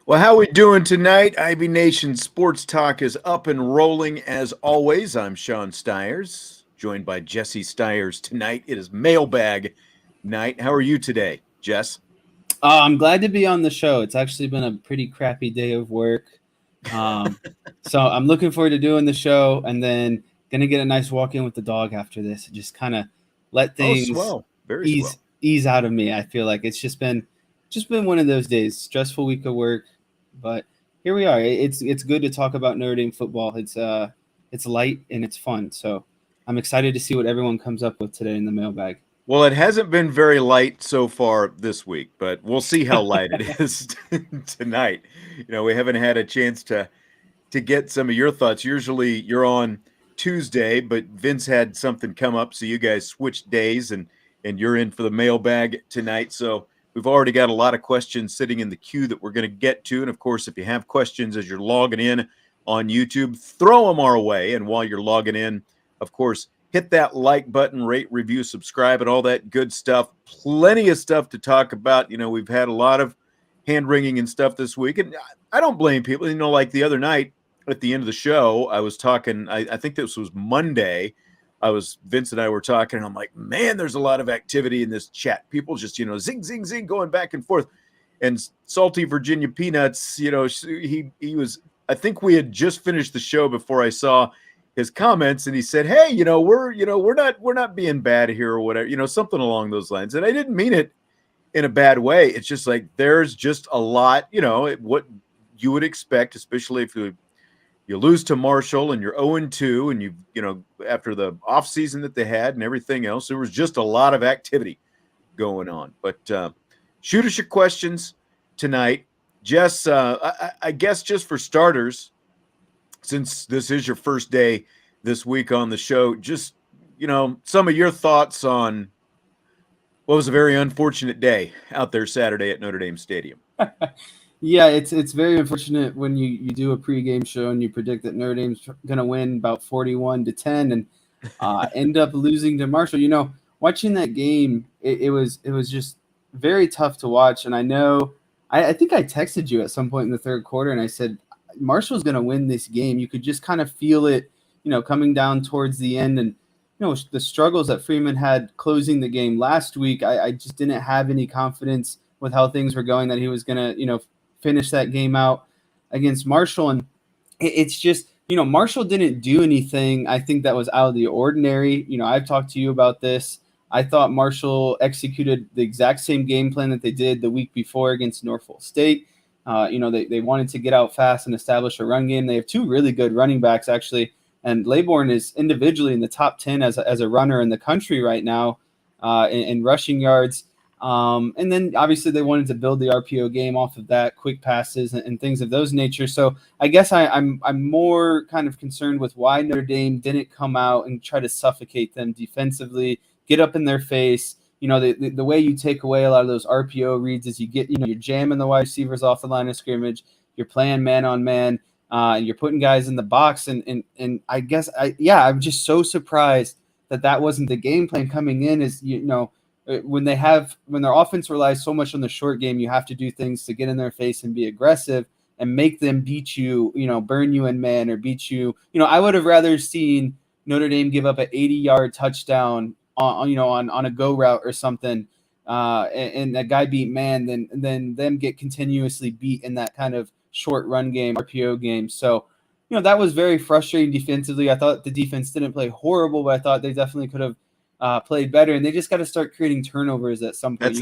Well, how we doing tonight? IB Nation Sports Talk is up and rolling as always. I'm Sean Stiers, joined by Jesse Stiers. Tonight it is Mailbag night. How are you today, Jess? I'm glad to be on the show. It's actually been a pretty crappy day of work. So I'm looking forward to doing the show and then going to get a nice walk in with the dog after this. Just kind of let things swell. Very swell. ease out of me. I feel like it's just been one of those days. Stressful week of work. But here we are. It's good to talk about Notre Dame football. It's light and it's fun. So I'm excited to see what everyone comes up with today in the mailbag. Well, it hasn't been very light so far this week, but we'll see how light it is tonight. We haven't had a chance to get some of your thoughts. Usually you're on Tuesday, but Vince had something come up, so you guys switched days, and you're in for the mailbag tonight. So we've already got a lot of questions sitting in the queue that we're going to get to. And, of course, if you have questions as you're logging in on YouTube, throw them our way. And while you're logging in, of course, hit that like button, rate, review, subscribe, and all that good stuff. Plenty of stuff to talk about. We've had a lot of hand-wringing and stuff this week. And I don't blame people. Like the other night at the end of the show, I was talking, I think this was Monday, Vince and I were talking, and I'm like, man, there's a lot of activity in this chat. People just, zing, zing, zing, going back and forth. And Salty Virginia Peanuts, he was, I think we had just finished the show before I saw his comments, and he said, hey, we're not being bad here or whatever, something along those lines. And I didn't mean it in a bad way. It's just like, there's just a lot, what you would expect, especially if you lose to Marshall and you're 0-2, and after the offseason that they had and everything else, there was just a lot of activity going on. But shoot us your questions tonight. Jess, I guess just for starters, since this is your first day this week on the show, just, some of your thoughts on what was a very unfortunate day out there Saturday at Notre Dame Stadium. Yeah, it's very unfortunate when you do a pregame show and you predict that Notre Dame's going to win about 41-10 and end up losing to Marshall. Watching that game, it was just very tough to watch. And I know, I think I texted you at some point in the third quarter, and I said Marshall's going to win this game. You could just kind of feel it, coming down towards the end. And the struggles that Freeman had closing the game last week, I just didn't have any confidence with how things were going that he was going to finish that game out against Marshall. And it's just, Marshall didn't do anything, I think, that was out of the ordinary. I've talked to you about this. I thought Marshall executed the exact same game plan that they did the week before against Norfolk State. They wanted to get out fast and establish a run game. They have two really good running backs, actually. And Laybourne is individually in the top 10 as a runner in the country right now in rushing yards. And then obviously they wanted to build the RPO game off of that, quick passes and things of those nature. So I guess I'm more kind of concerned with why Notre Dame didn't come out and try to suffocate them defensively, get up in their face. The way you take away a lot of those RPO reads is you get, you're jamming the wide receivers off the line of scrimmage, you're playing man on man, and you're putting guys in the box. And I guess I'm just so surprised that wasn't the game plan coming in. Is when their offense relies so much on the short game, you have to do things to get in their face and be aggressive and make them beat you, burn you in man or beat you. I would have rather seen Notre Dame give up an 80-yard touchdown on a go route or something, and that guy beat man than them get continuously beat in that kind of short run game, RPO game. So, that was very frustrating defensively. I thought the defense didn't play horrible, but I thought they definitely could have played better, and they just got to start creating turnovers at some point.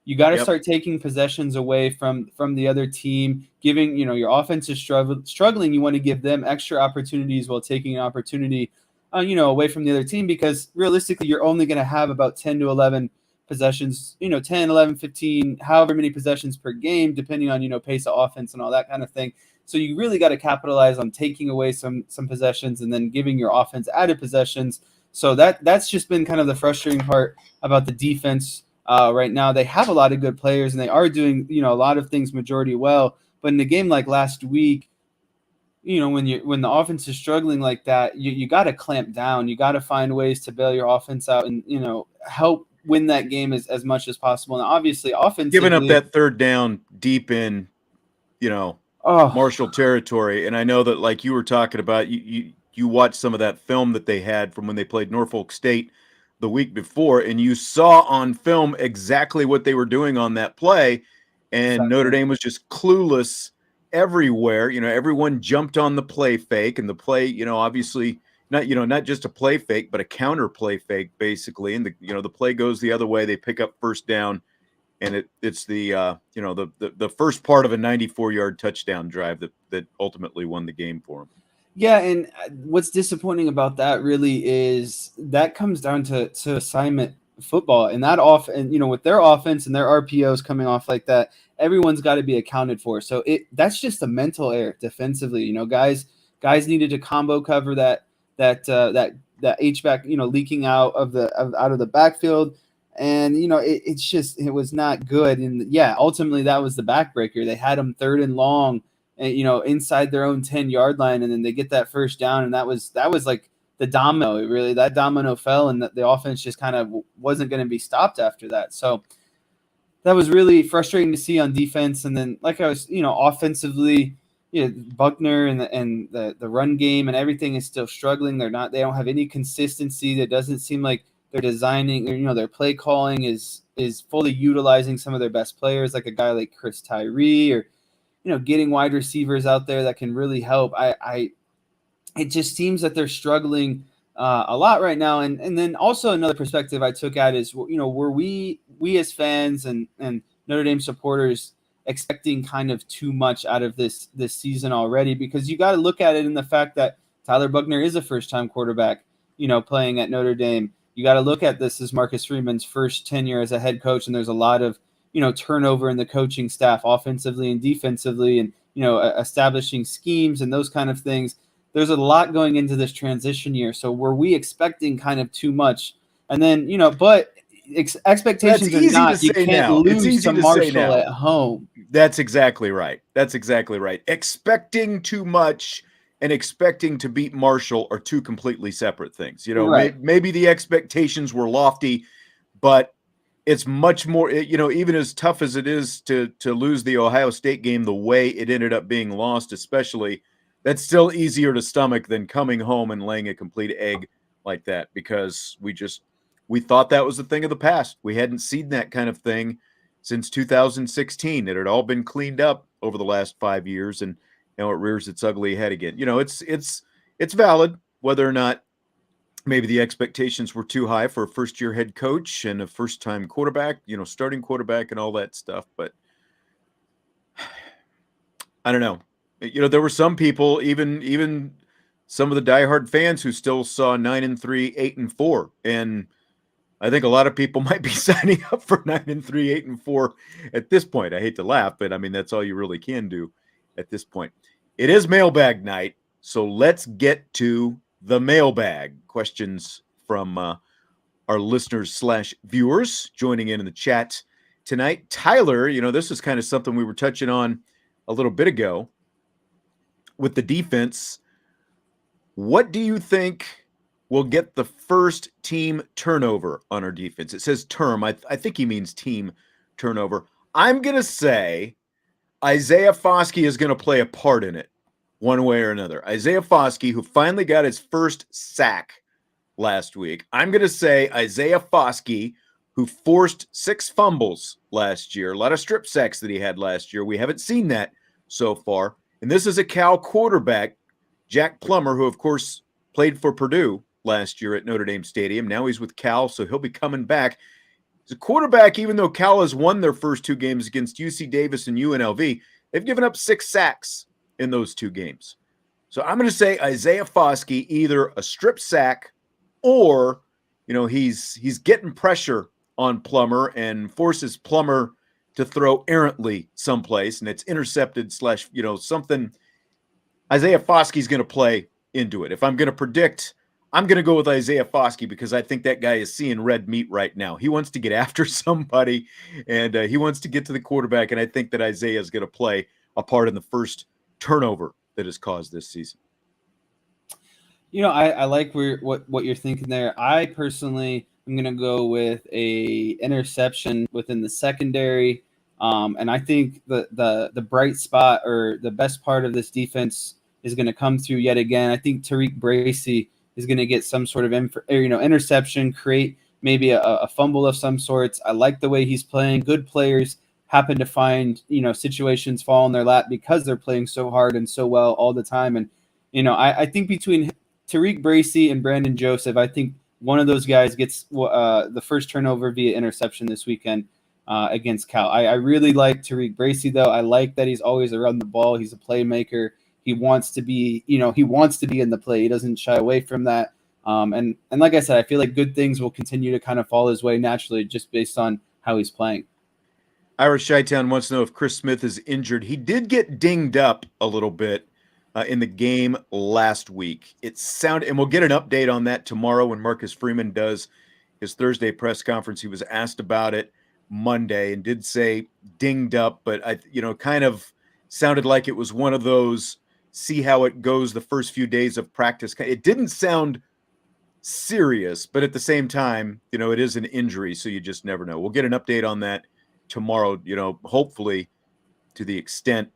You got to start taking possessions away from the other team, giving, your offense is struggling. You want to give them extra opportunities while taking an opportunity, away from the other team, because realistically, you're only going to have about 10 to 11 possessions, 10, 11, 15, however many possessions per game, depending on, pace of offense and all that kind of thing. So you really got to capitalize on taking away some possessions and then giving your offense added possessions. So that's just been kind of the frustrating part about the defense right now. They have a lot of good players and they are doing a lot of things majority well. But in a game like last week, when the offense is struggling like that, you got to clamp down. You got to find ways to bail your offense out and help win that game as much as possible. And obviously, Giving up offensively, that third down deep in, oh Marshall territory. And I know that, like you were talking about, you watched some of that film that they had from when they played Norfolk State the week before, and you saw on film exactly what they were doing on that play. And Notre exactly. Dame was just clueless everywhere. Everyone jumped on the play fake, and the play, obviously not just a play fake, but a counter play fake, basically. And the play goes the other way. They pick up first down, and it's the the first part of a 94-yard touchdown drive that ultimately won the game for them. Yeah, and what's disappointing about that really is that comes down to assignment football and that off and with their offense and their RPOs coming off like that, everyone's got to be accounted for. So that's just a mental error defensively. Guys needed to combo cover that H back leaking out of the backfield, and it was not good. And yeah, ultimately that was the backbreaker. They had them third and long inside their own 10-yard line, and then they get that first down, and that was like the domino. That domino fell, and the offense just kind of wasn't going to be stopped after that. So that was really frustrating to see on defense. And then, like I was, offensively, Buckner and the run game and everything is still struggling. They don't have any consistency. It doesn't seem like they're designing, or their play calling is fully utilizing some of their best players, like a guy like Chris Tyree, or getting wide receivers out there that can really help. It just seems that they're struggling a lot right now. And then also another perspective I took at is, were we as fans and Notre Dame supporters expecting kind of too much out of this season already? Because you got to look at it in the fact that Tyler Buckner is a first-time quarterback, playing at Notre Dame. You got to look at this as Marcus Freeman's first tenure as a head coach, and there's a lot of turnover in the coaching staff offensively and defensively, and establishing schemes and those kind of things. There's a lot going into this transition year. So were we expecting kind of too much? And then but expectations are not. You can't lose to Marshall at home. That's exactly right. Expecting too much and expecting to beat Marshall are two completely separate things. Right. Maybe the expectations were lofty, but it's much more, even as tough as it is to lose the Ohio State game the way it ended up being lost, especially, that's still easier to stomach than coming home and laying a complete egg like that, because we thought that was a thing of the past. We hadn't seen that kind of thing since 2016. It had all been cleaned up over the last 5 years, and now it rears its ugly head again. It's valid whether or not maybe the expectations were too high for a first-year head coach and a first-time quarterback, starting quarterback and all that stuff. But I don't know. There were some people, even some of the diehard fans, who still saw 9-3, 8-4, and I think a lot of people might be signing up for 9-3, 8-4 at this point. I hate to laugh, but I mean that's all you really can do at this point. It is mailbag night, so let's get to the mailbag. Questions from our listeners / viewers joining in the chat tonight. Tyler, this is kind of something we were touching on a little bit ago with the defense. What do you think will get the first team turnover on our defense? It says term. I think he means team turnover. I'm going to say Isaiah Foskey is going to play a part in it one way or another. Isaiah Foskey, who finally got his first sack last week. I'm going to say Isaiah Foskey, who forced 6 fumbles last year, a lot of strip sacks that he had last year. We haven't seen that so far. And this is a Cal quarterback, Jack Plummer, who, of course, played for Purdue last year at Notre Dame Stadium. Now he's with Cal, so he'll be coming back. He's a quarterback, even though Cal has won their first 2 games against UC Davis and UNLV, they've given up 6 sacks in those 2 games. So I'm going to say Isaiah Foskey, either a strip sack or, he's getting pressure on Plummer and forces Plummer to throw errantly someplace, and it's intercepted / something Isaiah Foskey's going to play into it. If I'm going to predict, I'm going to go with Isaiah Foskey because I think that guy is seeing red meat right now. He wants to get after somebody, and he wants to get to the quarterback, and I think that Isaiah is going to play a part in the first turnover that is caused this season. I like what you're thinking there. I personally am going to go with a interception within the secondary, and I think the bright spot or the best part of this defense is going to come through yet again. I think Tariq Bracy is going to get some sort of interception, create maybe a fumble of some sorts. I like the way he's playing. Good players happen to find situations fall in their lap because they're playing so hard and so well all the time. And I think between Tariq Bracy and Brandon Joseph, I think one of those guys gets the first turnover via interception this weekend against Cal. I really like Tariq Bracy, though. I like that he's always around the ball. He's a playmaker. He wants to be, he wants to be in the play. He doesn't shy away from that. And like I said, I feel like good things will continue to kind of fall his way naturally just based on how he's playing. Irish Chi-Town wants to know if Chris Smith is injured. He did get dinged up a little bit in the game last week. It sounded, and we'll get an update on that tomorrow when Marcus Freeman does his Thursday press conference. He was asked about it Monday and did say dinged up, but kind of sounded like it was one of those see how it goes the first few days of practice. It didn't sound serious, but at the same time, it is an injury, so you just never know. We'll get an update on that tomorrow, hopefully to the extent,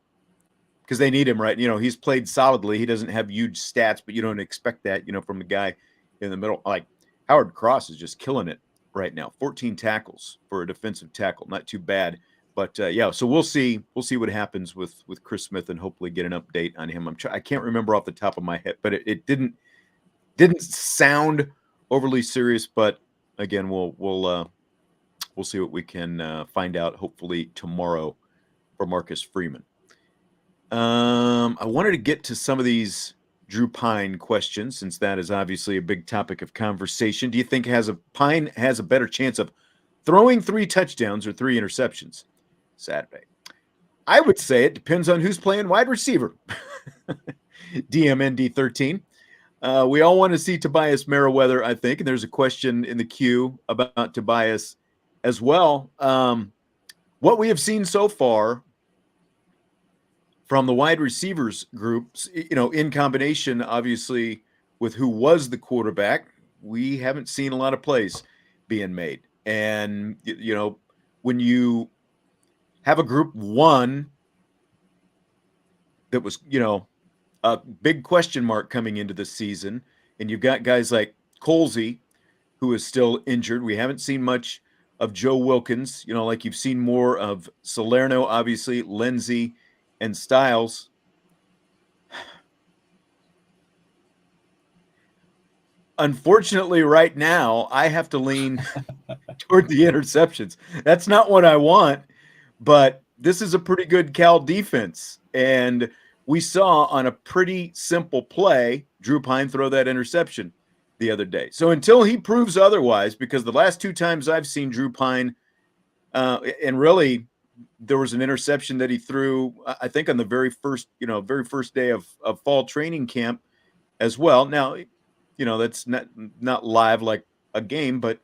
because they need him, right? He's played solidly. He doesn't have huge stats, but you don't expect that, from the guy in the middle. Like Howard Cross is just killing it right now. 14 tackles for a defensive tackle. Not too bad. But so we'll see what happens with Chris Smith and hopefully get an update on him. I can't remember off the top of my head, but it didn't sound overly serious, but again, we'll see what we can find out hopefully tomorrow for Marcus Freeman. I wanted to get to some of these Drew Pine questions since that is obviously a big topic of conversation. Do you think Pine has a better chance of throwing 3 touchdowns or 3 interceptions Saturday? I would say it depends on who's playing wide receiver. DMND13. We all want to see Tobias Merriweather, I think, and there's a question in the queue about Tobias as well. What we have seen so far from the wide receivers groups, in combination, obviously, with who was the quarterback, we haven't seen a lot of plays being made. And, when you have a group one that was, a big question mark coming into the season, and you've got guys like Colsey, who is still injured. We haven't seen much of Joe Wilkins, like you've seen more of Salerno, obviously, Lindsey, and Styles. Unfortunately, right now, I have to lean toward the interceptions. That's not what I want, but this is a pretty good Cal defense. And we saw on a pretty simple play, Drew Pine throw that interception the other day. So until he proves otherwise, because the last 2 times I've seen Drew Pine, and really there was an interception that he threw, I think on the very first day of fall training camp as well. Now, that's not live like a game, but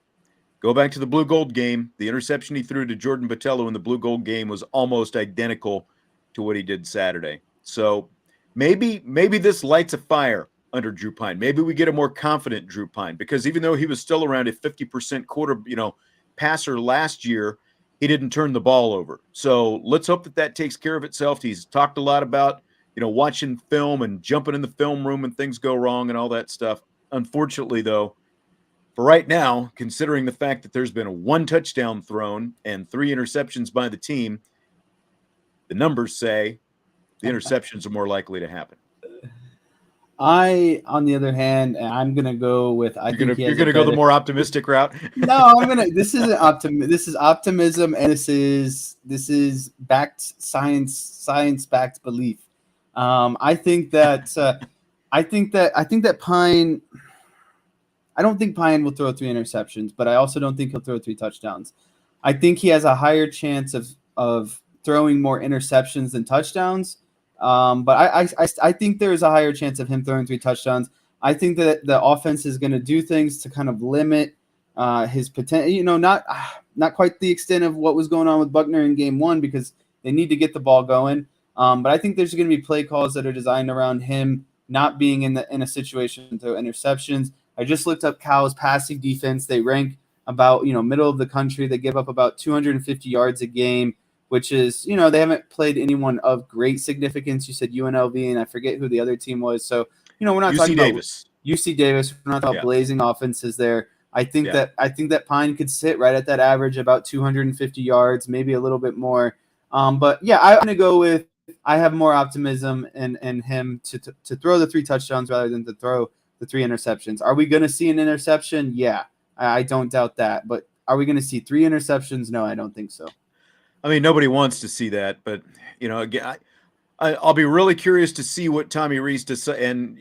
go back to the blue gold game. The interception he threw to Jordan Botello in the blue gold game was almost identical to what he did Saturday. So maybe this lights a fire under Drew Pine. Maybe we get a more confident Drew Pine, because even though he was still around a 50% passer last year, he didn't turn the ball over. So let's hope that takes care of itself. He's talked a lot about, watching film and jumping in the film room when things go wrong and all that stuff. Unfortunately, though, for right now, considering the fact that there's been 1 touchdown thrown and 3 interceptions by the team, the numbers say the interceptions are more likely to happen. On the other hand, I'm gonna go with. You're gonna go the more optimistic route. No, This isn't This is optimism, and this is backed science backed belief. I think that Pine. I don't think Pine will throw 3 interceptions, but I also don't think he'll throw 3 touchdowns. I think he has a higher chance of throwing more interceptions than touchdowns. But I think there is a higher chance of him throwing 3 touchdowns. I think that the offense is going to do things to kind of limit his potential. Not quite the extent of what was going on with Buckner in Game 1 because they need to get the ball going. But I think there's going to be play calls that are designed around him not being in a situation to throw interceptions. I just looked up Cal's passing defense. They rank about middle of the country. They give up about 250 yards a game, which is they haven't played anyone of great significance. You said UNLV, and I forget who the other team was. So we're not talking about UC Davis. We're not talking about blazing offenses there. I think that Pine could sit right at that average, about 250 yards, maybe a little bit more. But yeah, I'm going to go with I have more optimism in him to throw the 3 touchdowns rather than to throw the 3 interceptions. Are we going to see an interception? Yeah, I don't doubt that. But are we going to see 3 interceptions? No, I don't think so. I mean, nobody wants to see that, but again, I'll be really curious to see what Tommy Rees decides and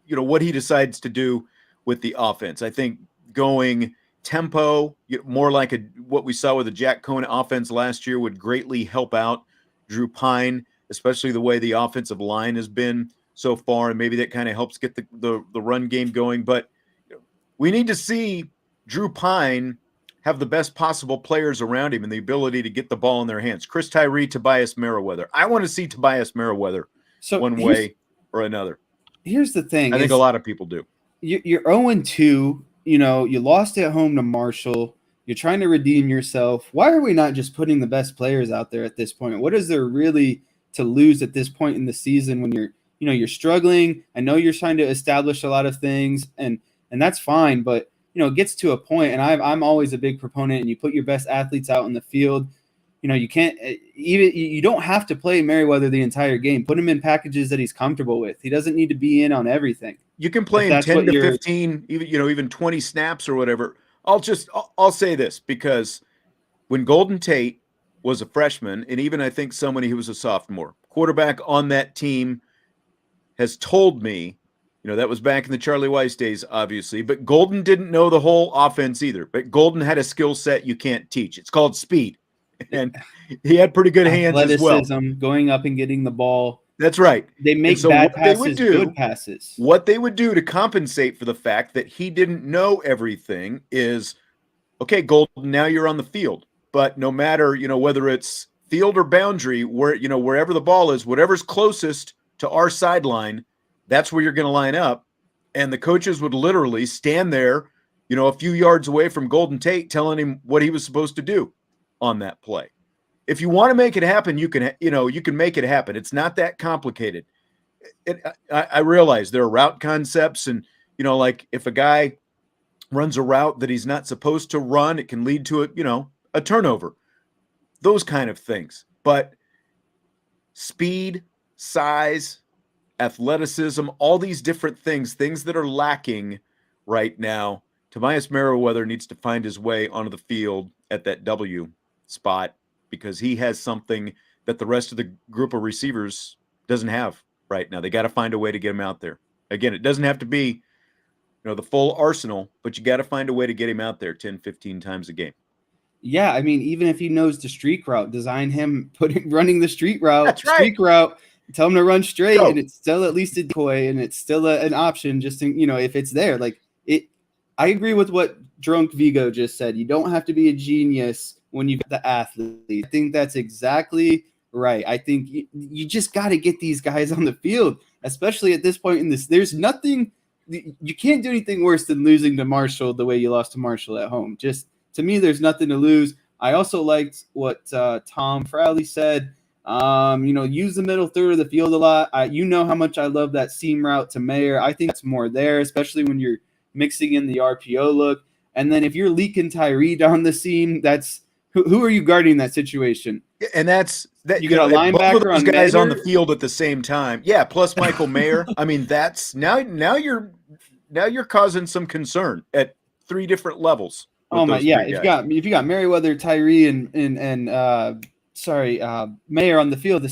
what he decides to do with the offense. I think going tempo, more like what we saw with the Jack Cohn offense last year, would greatly help out Drew Pine, especially the way the offensive line has been so far, and maybe that kind of helps get the run game going. But we need to see Drew Pine have the best possible players around him and the ability to get the ball in their hands. Chris Tyree, Tobias Merriweather. I want to see Tobias Merriweather one way or another. Here's the thing. I think a lot of people do. You're 0-2. You lost at home to Marshall. You're trying to redeem yourself. Why are we not just putting the best players out there at this point? What is there really to lose at this point in the season when you're struggling? I know you're trying to establish a lot of things, and that's fine, but it gets to a point, and I'm always a big proponent, and you put your best athletes out in the field. You can't you don't have to play Merriweather the entire game. Put him in packages that he's comfortable with. He doesn't need to be in on everything. You can play him 10 to 15, even 20 snaps or whatever. I'll say this, because when Golden Tate was a freshman, and even I think somebody who was a sophomore, quarterback on that team has told me, that was back in the Charlie Weiss days, obviously, but Golden didn't know the whole offense either. But Golden had a skill set you can't teach. It's called speed. And he had pretty good hands as well. Going up and getting the ball. That's right. They make bad passes good passes. What they would do to compensate for the fact that he didn't know everything is, okay, Golden, now you're on the field. But no matter, whether it's field or boundary, wherever the ball is, whatever's closest to our sideline, that's where you're going to line up. And the coaches would literally stand there, a few yards away from Golden Tate, telling him what he was supposed to do on that play. If you want to make it happen, you can make it happen. It's not that complicated. I realize there are route concepts, and like if a guy runs a route that he's not supposed to run, it can lead to a turnover. Those kind of things. But speed, size, athleticism, all these different things that are lacking right now. Tobias Merriweather needs to find his way onto the field at that W spot, because he has something that the rest of the group of receivers doesn't have right now. They got to find a way to get him out there. Again, it doesn't have to be, the full arsenal, but you got to find a way to get him out there 10, 15 times a game. Yeah, I mean, even if he knows the streak route, design him running the street route. That's right. Streak route. Tell him to run straight, and it's still at least a decoy, and it's still an option. Just to, if it's there, like it. I agree with what Drunk Vigo just said. You don't have to be a genius when you've got the athlete. I think that's exactly right. I think you just got to get these guys on the field, especially at this point in this. There's nothing. You can't do anything worse than losing to Marshall the way you lost to Marshall at home. Just to me, there's nothing to lose. I also liked what Tom Fraley said. Use the middle third of the field a lot. How much I love that seam route to Mayer. I think it's more there, especially when you're mixing in the RPO look. And then if you're leaking Tyree down the seam, that's who are you guarding in that situation? And that's that you got a linebacker both of those guys on the field at the same time. Yeah, plus Michael Mayer. I mean, that's now you're causing some concern at 3 different levels. Oh my, yeah. If you got Merriweather, Tyree, and Mayer on the field,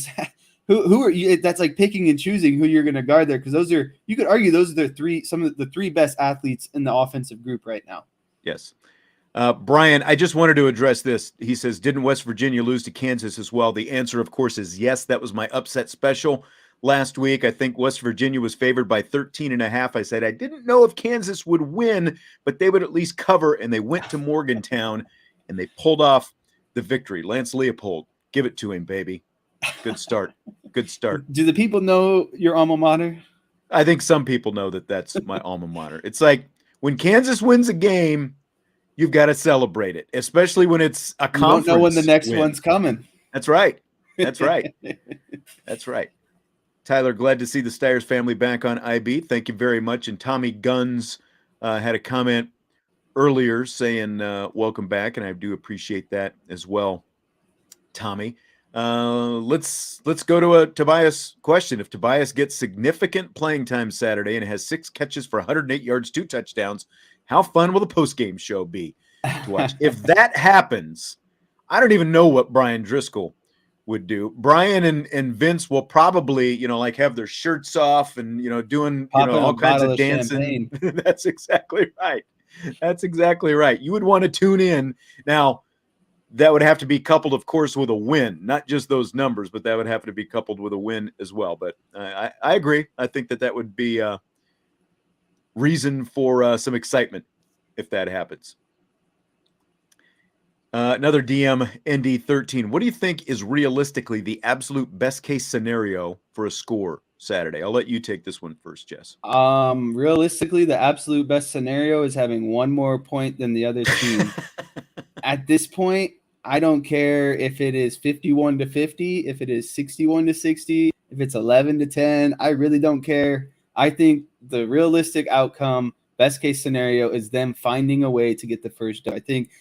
who are you? That's like picking and choosing who you're going to guard there, because you could argue those are some of the 3 best athletes in the offensive group right now. Yes. Brian, I just wanted to address this. He says, didn't West Virginia lose to Kansas as well? The answer, of course, is yes. That was my upset special. last week. I think West Virginia was favored by 13.5. I said I didn't know if Kansas would win, but they would at least cover, and they went to Morgantown, and they pulled off the victory. Lance Leopold, give it to him, baby. Good start. Good start. Do the people know your alma mater? I think some people know that that's my alma mater. It's like when Kansas wins a game, you've got to celebrate it, especially when it's a conference. You don't know when the next win. one's coming. That's right. That's right. That's right. Tyler, glad to see the Steyers family back on IB. Thank you very much. And Tommy Guns had a comment earlier saying welcome back, and I do appreciate that as well, Tommy. Let's go to a Tobias question. If Tobias gets significant playing time Saturday and has 6 catches for 108 yards, 2 touchdowns, how fun will the postgame show be to watch? If that happens, I don't even know what Brian Driscoll would do. Brian and Vince will probably, like have their shirts off and, doing, all kinds of dancing. That's exactly right. That's exactly right. You would want to tune in. Now, that would have to be coupled, of course, with a win, not just those numbers, but that would have to be coupled with a win as well. But I agree. I think that would be a reason for some excitement if that happens. Another DM, ND13. What do you think is realistically the absolute best case scenario for a score Saturday? I'll let you take this one first, Jess. Realistically, the absolute best scenario is having one more point than the other team. At this point, I don't care if it is 51-50, if it is 61-60, if it's 11-10. I really don't care. I think the realistic outcome, best case scenario, is them finding a way to get the first down. I think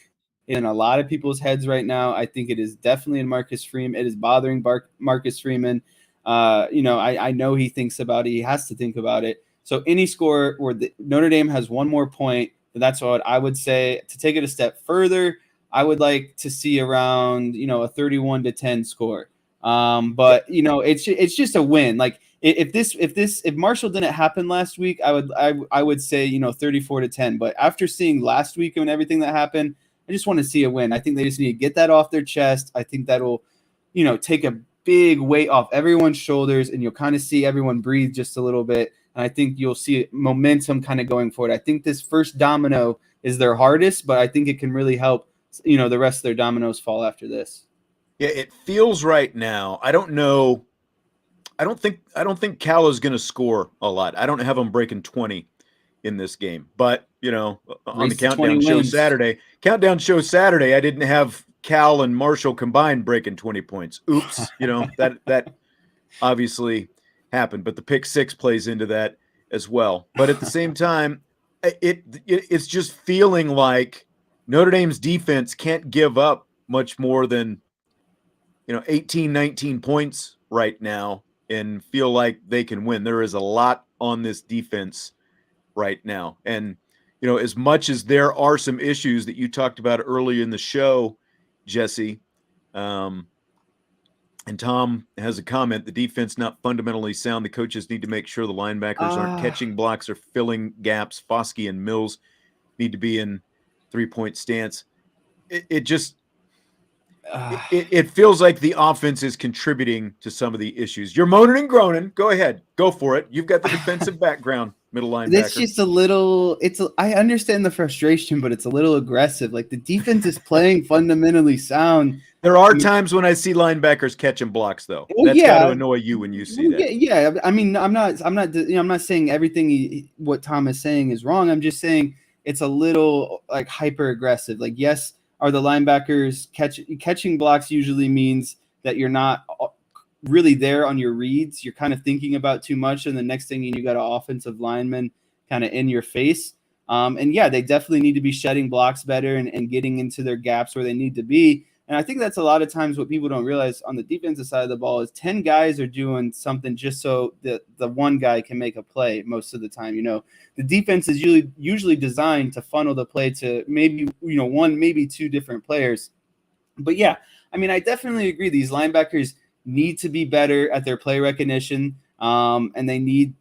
in a lot of people's heads right now, I think it is definitely in Marcus Freeman. It is bothering Marcus Freeman. I know he thinks about it. He has to think about it. So any score where Notre Dame has one more point, that's what I would say. To take it a step further, I would like to see around, a 31-10 score. It's just a win. Like if Marshall didn't happen last week, I would say, 34-10. But after seeing last week and everything that happened, I just want to see a win. I think they just need to get that off their chest. I think that'll, take a big weight off everyone's shoulders, and you'll kind of see everyone breathe just a little bit. And I think you'll see momentum kind of going forward. I think this first domino is their hardest, but I think it can really help, the rest of their dominoes fall after this. Yeah, it feels right now. I don't know. I don't think Cal is going to score a lot. I don't have them breaking 20 in this game. But, on the countdown show Saturday, I didn't have Cal and Marshall combined breaking 20 points. Oops, that obviously happened, but the pick 6 plays into that as well. But at the same time, it's just feeling like Notre Dame's defense can't give up much more than 18, 19 points right now and feel like they can win. There is a lot on this defense right now. And, as much as there are some issues that you talked about earlier in the show, Jesse, and Tom has a comment, the defense not fundamentally sound. The coaches need to make sure the linebackers aren't catching blocks or filling gaps. Foskey and Mills need to be in 3-point stance. It feels like the offense is contributing to some of the issues. You're moaning and groaning. Go ahead. Go for it. You've got the defensive background, middle linebacker. It's just a little I understand the frustration, but it's a little aggressive. Like the defense is playing fundamentally sound. There are times when I see linebackers catching blocks, though. That's got to annoy you when you see that. Yeah. I mean, I'm not saying everything what Tom is saying is wrong. I'm just saying it's a little like hyper aggressive. Like, yes, are the linebackers catching blocks usually means that you're not really there on your reads. You're kind of thinking about too much, and the next thing you got an offensive lineman kind of in your face. And yeah, they definitely need to be shedding blocks better and getting into their gaps where they need to be. And I think that's a lot of times what people don't realize on the defensive side of the ball is 10 guys are doing something just so the one guy can make a play most of the time. The defense is usually designed to funnel the play to maybe, one, maybe 2 different players. But yeah, I mean, I definitely agree. These linebackers need to be better at their play recognition. And they need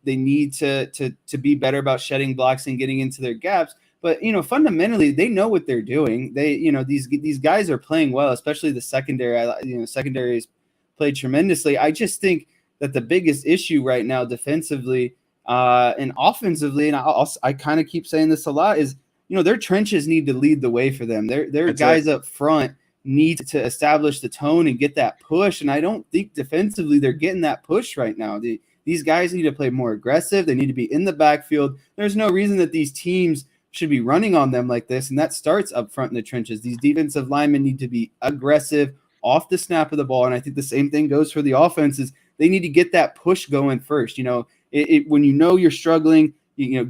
to be better about shedding blocks and getting into their gaps. But, fundamentally, they know what they're doing. These guys are playing well, especially the secondary. Secondary's played tremendously. I just think that the biggest issue right now defensively and offensively, and I kind of keep saying this a lot, is their trenches need to lead the way for them. Their guys up front need to establish the tone and get that push, and I don't think defensively they're getting that push right now. These guys need to play more aggressive. They need to be in the backfield. There's no reason that these teams should be running on them like this, and that starts up front in the trenches. These defensive linemen need to be aggressive off the snap of the ball, and I think the same thing goes for the offenses. They need to get that push going first. When you're struggling,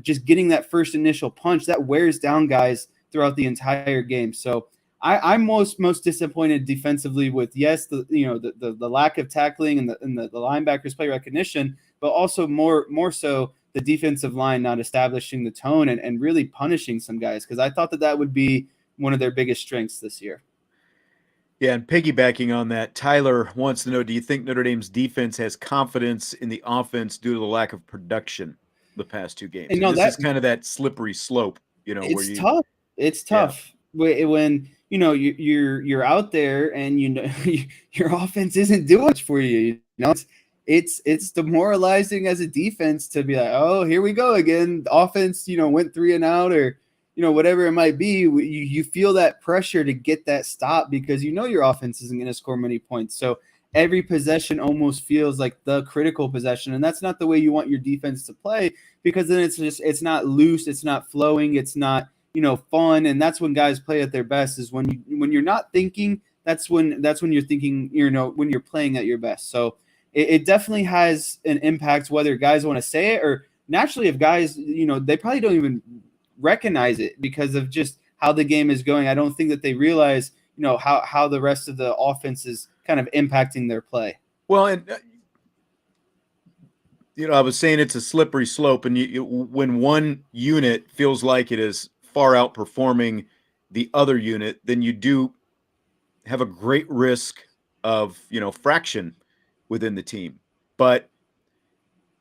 just getting that first initial punch, that wears down guys throughout the entire game. So I'm most disappointed defensively with, yes, the lack of tackling and the linebackers play recognition, but also more so the defensive line not establishing the tone and really punishing some guys, because I thought that would be one of their biggest strengths this year. Yeah, and piggybacking on that, Tyler wants to know, do you think Notre Dame's defense has confidence in the offense due to the lack of production the past two games? And this is kind of that slippery slope, it's tough. It's tough when you're out there and your offense isn't doing much for you. It's demoralizing as a defense to be like, oh, here we go again. The offense, went 3 and out, or whatever it might be. You feel that pressure to get that stop because your offense isn't going to score many points. So every possession almost feels like the critical possession, and that's not the way you want your defense to play, because then it's not loose, it's not flowing, it's not fun, and that's when guys play at their best. Is when you're not thinking. That's when you're thinking. When you're playing at your best. So it definitely has an impact whether guys want to say it, or naturally if guys they probably don't even recognize it because of just how the game is going. I don't think that they realize how the rest of the offense is kind of impacting their play. Well, and I was saying it's a slippery slope, and when one unit feels like it is far outperforming the other unit, then you do have a great risk of fraction within the team. But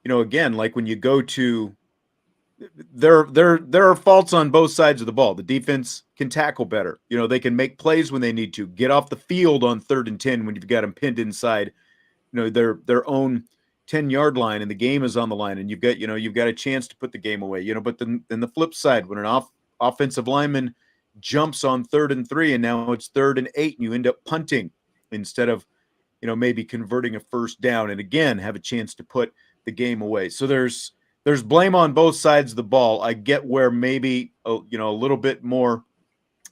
again, like when you go to there are faults on both sides of the ball. The defense can tackle better. They can make plays when they need to. Get off the field on 3rd and 10 when you've got them pinned inside, their own 10-yard line, and the game is on the line, and you've got a chance to put the game away. But then the flip side, when an offensive lineman jumps on 3rd and 3, and now it's 3rd and 8, and you end up punting instead of maybe converting a first down, and again have a chance to put the game away. So there's blame on both sides of the ball. I get where maybe a little bit more,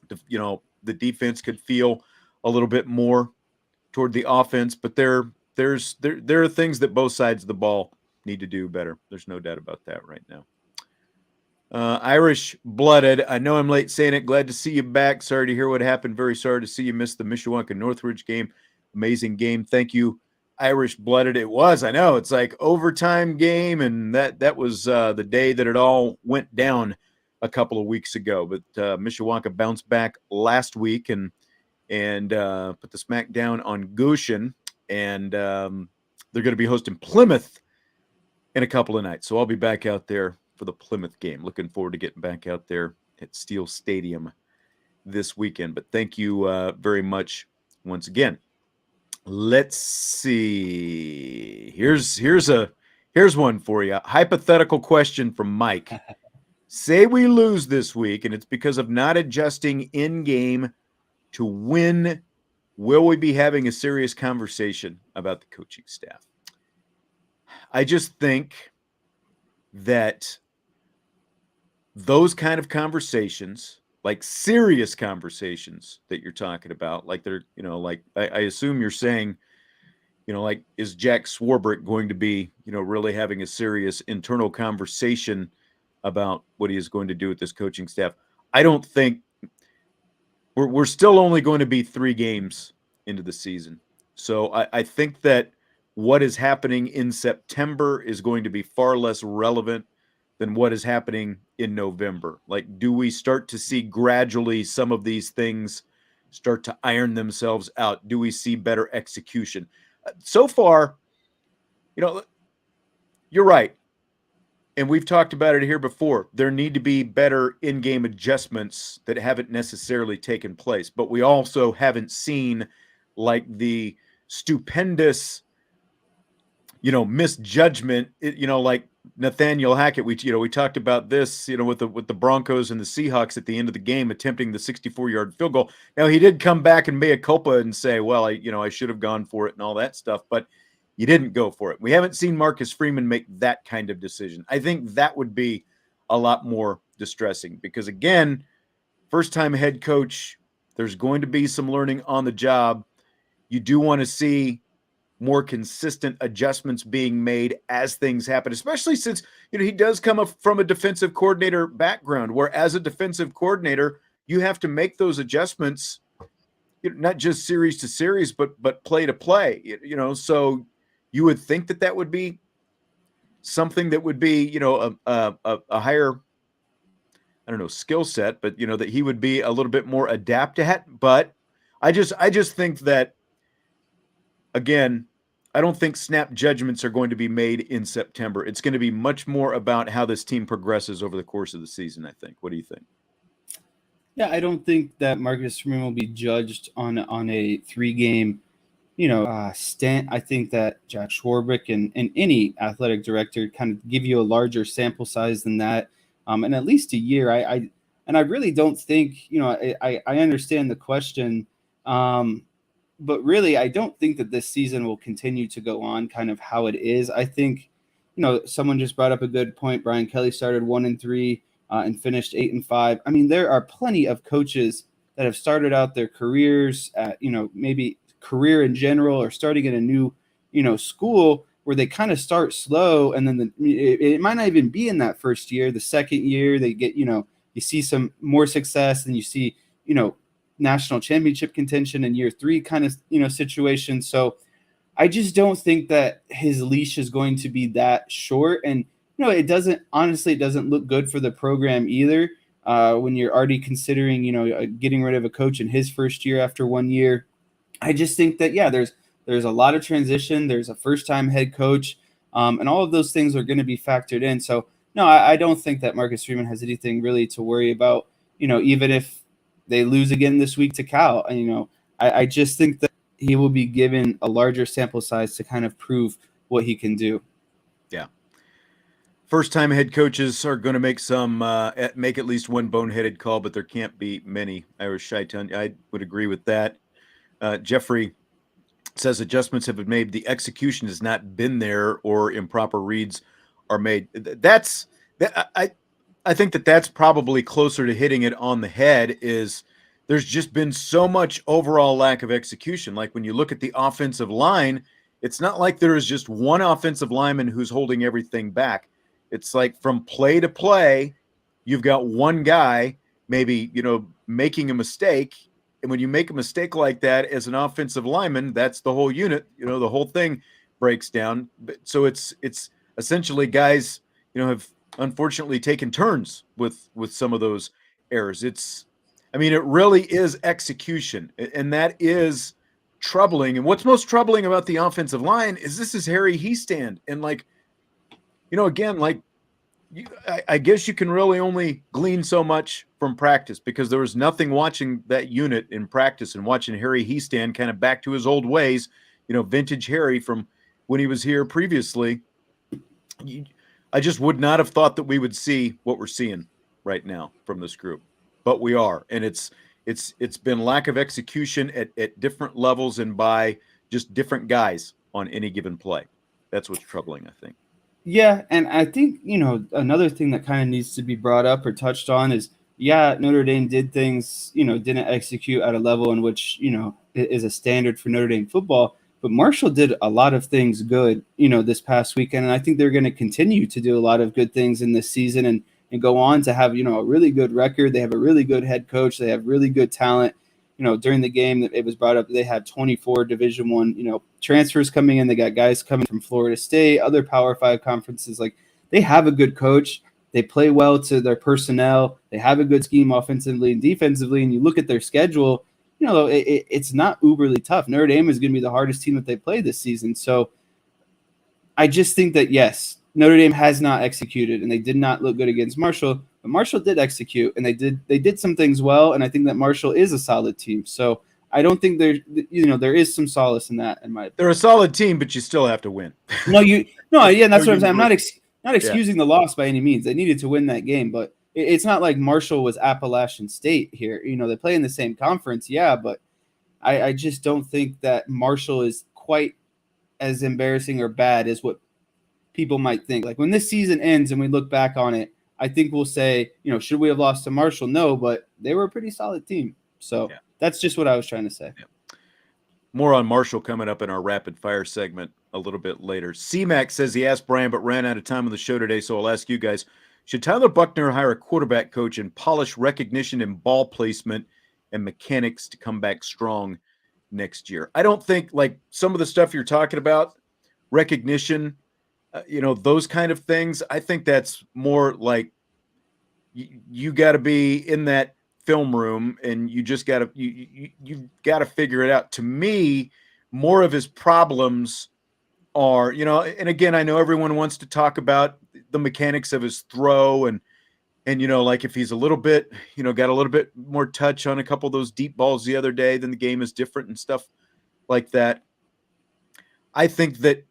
the defense could feel a little bit more toward the offense, but there are things that both sides of the ball need to do better. There's no doubt about that right now. Irish blooded. I know I'm late saying it. Glad to see you back. Sorry to hear what happened. Very sorry to see you miss the Mishawaka Northridge game. Amazing game. Thank you, Irish blooded. It was. I know it's like overtime game, and that was the day that it all went down a couple of weeks ago. But Mishawaka bounced back last week and put the smack down on Goshen, and they're going to be hosting Plymouth in a couple of nights. So I'll be back out there for the Plymouth game. Looking forward to getting back out there at Steel Stadium this weekend. But thank you very much once again. Let's see. Here's one for you. Hypothetical question from Mike. Say we lose this week, and it's because of not adjusting in game to win. Will we be having a serious conversation about the coaching staff? I just think that those kind of conversations, like serious conversations that you're talking about, like they're, like I assume you're saying, like, is Jack Swarbrick going to be, really having a serious internal conversation about what he is going to do with this coaching staff? I don't think we're still only going to be 3 games into the season. So I think that what is happening in September is going to be far less relevant than what is happening in November. Like, do we start to see gradually some of these things start to iron themselves out? Do we see better execution? So far, you're right. And we've talked about it here before. There need to be better in-game adjustments that haven't necessarily taken place. But we also haven't seen like the stupendous misjudgment, like Nathaniel Hackett. We talked about this, with the Broncos and the Seahawks at the end of the game attempting the 64-yard field goal. Now he did come back and mea culpa and say, well, I should have gone for it and all that stuff, but you didn't go for it. We haven't seen Marcus Freeman make that kind of decision. I think that would be a lot more distressing because, again, first-time head coach, there's going to be some learning on the job. You do want to see more consistent adjustments being made as things happen, especially since, he does come from a defensive coordinator background, where as a defensive coordinator, you have to make those adjustments, not just series to series, but play to play, so you would think that would be something that would be, a higher, I don't know, skill set, but that he would be a little bit more adept at. But I just think that, again, I don't think snap judgments are going to be made in September. It's going to be much more about how this team progresses over the course of the season, I think. What do you think? Yeah, I don't think that Marcus Freeman will be judged on a 3-game, stint. I think that Jack Schwarbrick and any athletic director kind of give you a larger sample size than that, and at least a year. I really don't think, I understand the question, but really I don't think that this season will continue to go on kind of how it is. I think, someone just brought up a good point. Brian Kelly started 1-3 and finished 8-5. I mean, there are plenty of coaches that have started out their careers at, maybe career in general, or starting in a new, school, where they kind of start slow, and then it might not even be in that first year. The second year they get, you see some more success, and you see, national championship contention in year 3 kind of, situation. So I just don't think that his leash is going to be that short. And, it doesn't look good for the program either. When you're already considering, getting rid of a coach in his first year after 1 year. I just think that, there's a lot of transition. There's a first-time head coach, and all of those things are going to be factored in. So, no, I don't think that Marcus Freeman has anything really to worry about, even if they lose again this week to Cal. And, I just think that he will be given a larger sample size to kind of prove what he can do. Yeah. First-time head coaches are going to make make at least one boneheaded call, but there can't be many. Irish Shaitan, I would agree with that. Jeffrey says adjustments have been made. The execution has not been there, or improper reads are made. I think that's probably closer to hitting it on the head. Is there's just been so much overall lack of execution. Like when you look at the offensive line, it's not like there is just one offensive lineman who's holding everything back. It's like from play to play, you've got one guy maybe, making a mistake. And when you make a mistake like that as an offensive lineman, that's the whole unit, the whole thing breaks down. So it's essentially guys, have unfortunately taken turns with some of those errors. It really is execution, and that is troubling. And what's most troubling about the offensive line is this is Harry Hiestand. And again, I guess you can really only glean so much from practice, because there was nothing watching that unit in practice and watching Harry Hiestand kind of back to his old ways, vintage Harry from when he was here previously. I just would not have thought that we would see what we're seeing right now from this group, but we are. And it's been lack of execution at different levels and by just different guys on any given play. That's what's troubling, I think. Yeah, and I think, another thing that kind of needs to be brought up or touched on is, Notre Dame did things, didn't execute at a level in which, is a standard for Notre Dame football. But Marshall did a lot of things good, this past weekend. And I think they're going to continue to do a lot of good things in this season and go on to have, a really good record. They have a really good head coach. They have really good talent. During the game that it was brought up, they had 24 Division I, transfers coming in. They got guys coming from Florida State, other Power 5 conferences. Like, they have a good coach. They play well to their personnel. They have a good scheme offensively and defensively. And you look at their schedule, it's not uberly tough. Notre Dame is going to be the hardest team that they play this season. So I just think that, yes, Notre Dame has not executed, and they did not look good against Marshall. But Marshall did execute, and they did some things well, and I think that Marshall is a solid team. So I don't think there is some solace in that in my They're a solid team, but you still have to win. yeah, that's what I'm saying. I'm not Yeah. excusing the loss by any means. They needed to win that game, but it's not like Marshall was Appalachian State here. They play in the same conference, yeah, but I just don't think that Marshall is quite as embarrassing or bad as what people might think. Like when this season ends and we look back on it, I think we'll say, should we have lost to Marshall? No, but they were a pretty solid team. So that's just what I was trying to say. Yeah. More on Marshall coming up in our rapid fire segment a little bit later. C-Mac says he asked Brian but ran out of time on the show today, so I'll ask you guys. Should Tyler Buchner hire a quarterback coach and polish recognition and ball placement and mechanics to come back strong next year? I don't think, like some of the stuff you're talking about, recognition, those kind of things, I think that's more like you got to be in that film room and you just got to you've got to figure it out. To me, more of his problems are, and again, I know everyone wants to talk about the mechanics of his throw and like if he's a little bit, got a little bit more touch on a couple of those deep balls the other day, then the game is different and stuff like that. I think that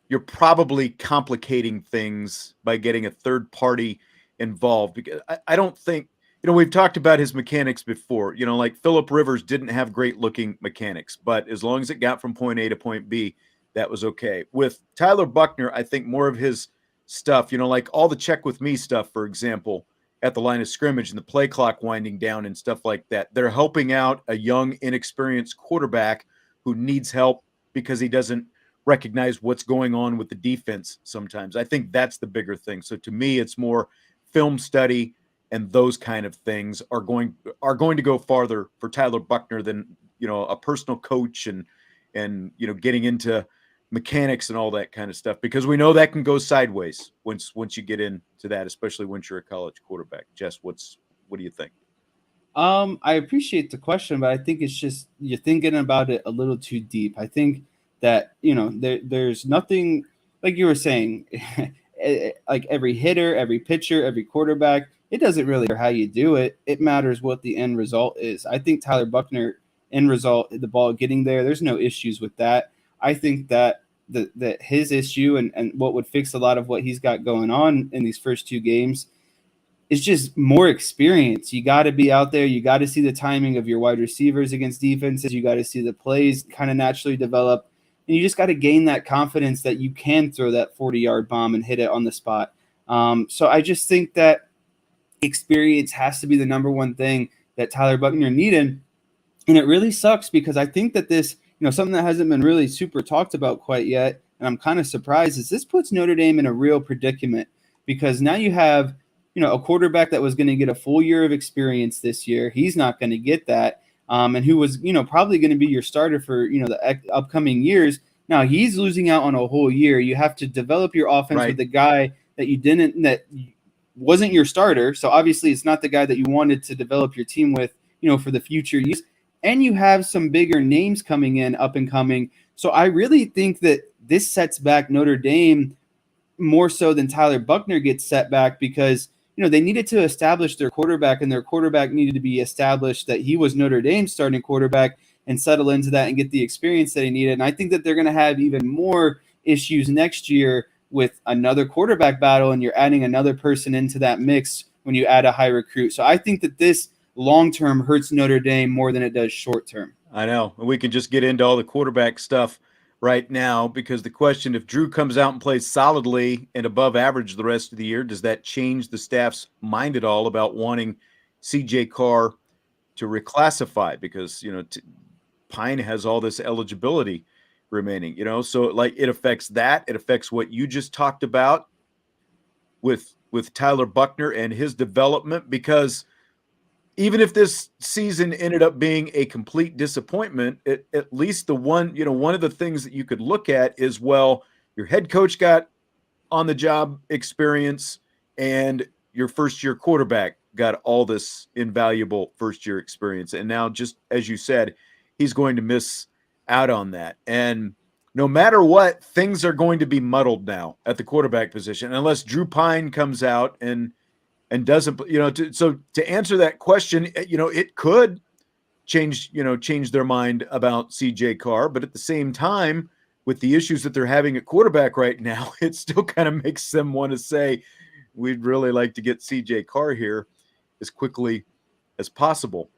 you're probably complicating things by getting a third party involved, because I don't think, we've talked about his mechanics before, like Phillip Rivers didn't have great looking mechanics, but as long as it got from point A to point B, that was okay. With Tyler Buchner, I think more of his stuff, like all the check with me stuff, for example, at the line of scrimmage and the play clock winding down and stuff like that. They're helping out a young, inexperienced quarterback who needs help because he doesn't recognize what's going on with the defense sometimes. I think that's the bigger thing. So to me, it's more film study and those kind of things are going to go farther for Tyler Buchner than, a personal coach and getting into mechanics and all that kind of stuff, because we know that can go sideways once you get into that, especially once you're a college quarterback. Jess, what do you think? I appreciate the question, but I think it's just you're thinking about it a little too deep. I think that there's nothing, like you were saying, like every hitter, every pitcher, every quarterback, it doesn't really matter how you do it. It matters what the end result is. I think Tyler Buchner, end result, the ball getting there's no issues with that. I think that that his issue and what would fix a lot of what he's got going on in these first two games is just more experience. You got to be out there. You got to see the timing of your wide receivers against defenses. You got to see the plays kind of naturally develop. And you just got to gain that confidence that you can throw that 40-yard bomb and hit it on the spot. So I just think that experience has to be the number one thing that Tyler Buchner needed. And it really sucks because I think that this, something that hasn't been really super talked about quite yet, and I'm kind of surprised, is this puts Notre Dame in a real predicament, because now you have, a quarterback that was going to get a full year of experience this year. He's not going to get that. And who was, probably going to be your starter for, the upcoming years. Now he's losing out on a whole year. You have to develop your offense with the guy that wasn't your starter. So obviously it's not the guy that you wanted to develop your team with, for the future use. And you have some bigger names coming in, up and coming. So I really think that this sets back Notre Dame more so than Tyler Buchner gets set back, because they needed to establish their quarterback, and their quarterback needed to be established that he was Notre Dame's starting quarterback and settle into that and get the experience that he needed. And I think that they're going to have even more issues next year with another quarterback battle, and you're adding another person into that mix when you add a high recruit. So I think that this long-term hurts Notre Dame more than it does short-term. I know. We can just get into all the quarterback stuff right now, because the question, if Drew comes out and plays solidly and above average the rest of the year, does that change the staff's mind at all about wanting CJ Carr to reclassify? Because, Pine has all this eligibility remaining, so like it affects that. It affects what you just talked about with Tyler Buchner and his development, because even if this season ended up being a complete disappointment, at least the one of the things that you could look at is, well, your head coach got on the job experience and your first year quarterback got all this invaluable first year experience. And now, just as you said, he's going to miss out on that. And no matter what, things are going to be muddled now at the quarterback position, unless Drew Pine comes out and doesn't, so to answer that question, it could change their mind about CJ Carr, but at the same time, with the issues that they're having at quarterback right now, it still kind of makes them want to say, we'd really like to get CJ Carr here as quickly as possible.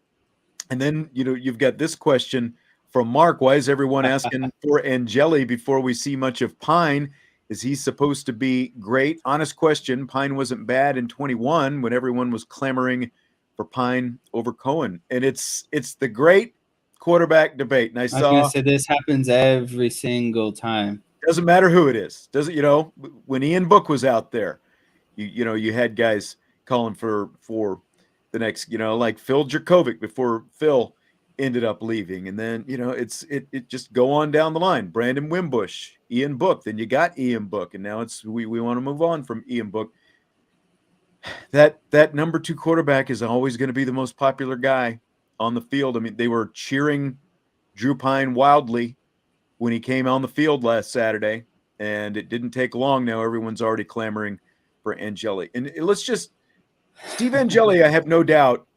And then, you've got this question from Mark. Why is everyone asking for Angeli before we see much of Pine? Is he supposed to be great? Honest question. Pine wasn't bad in 21 when everyone was clamoring for Pine over Cohen. And it's the great quarterback debate. And I I was going to saw, say this happens every single time. doesn't matter who it is. Doesn't, when Ian Book was out there, you had guys calling for the next, like Phil Jerkovic before Phil ended up leaving. And then, it just go on down the line. Brandon Wimbush, Ian Book. Then you got Ian Book. And now we want to move on from Ian Book. That number 2 quarterback is always going to be the most popular guy on the field. I mean, they were cheering Drew Pine wildly when he came on the field last Saturday, and it didn't take long. Now everyone's already clamoring for Angeli. And Steve Angeli, I have no doubt,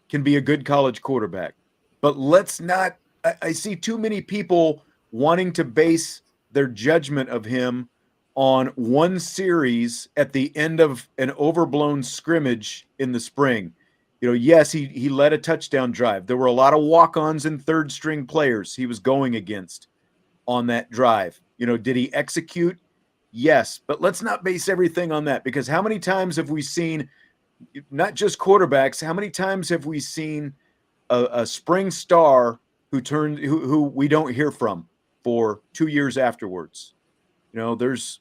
can be a good college quarterback. But let's not – I see too many people wanting to base their judgment of him on one series at the end of an overblown scrimmage in the spring. Yes, he led a touchdown drive. There were a lot of walk-ons and third-string players he was going against on that drive. Did he execute? Yes, but let's not base everything on that, because how many times have we seen, not just quarterbacks, how many times have we seen a spring star who we don't hear from for 2 years afterwards? Let's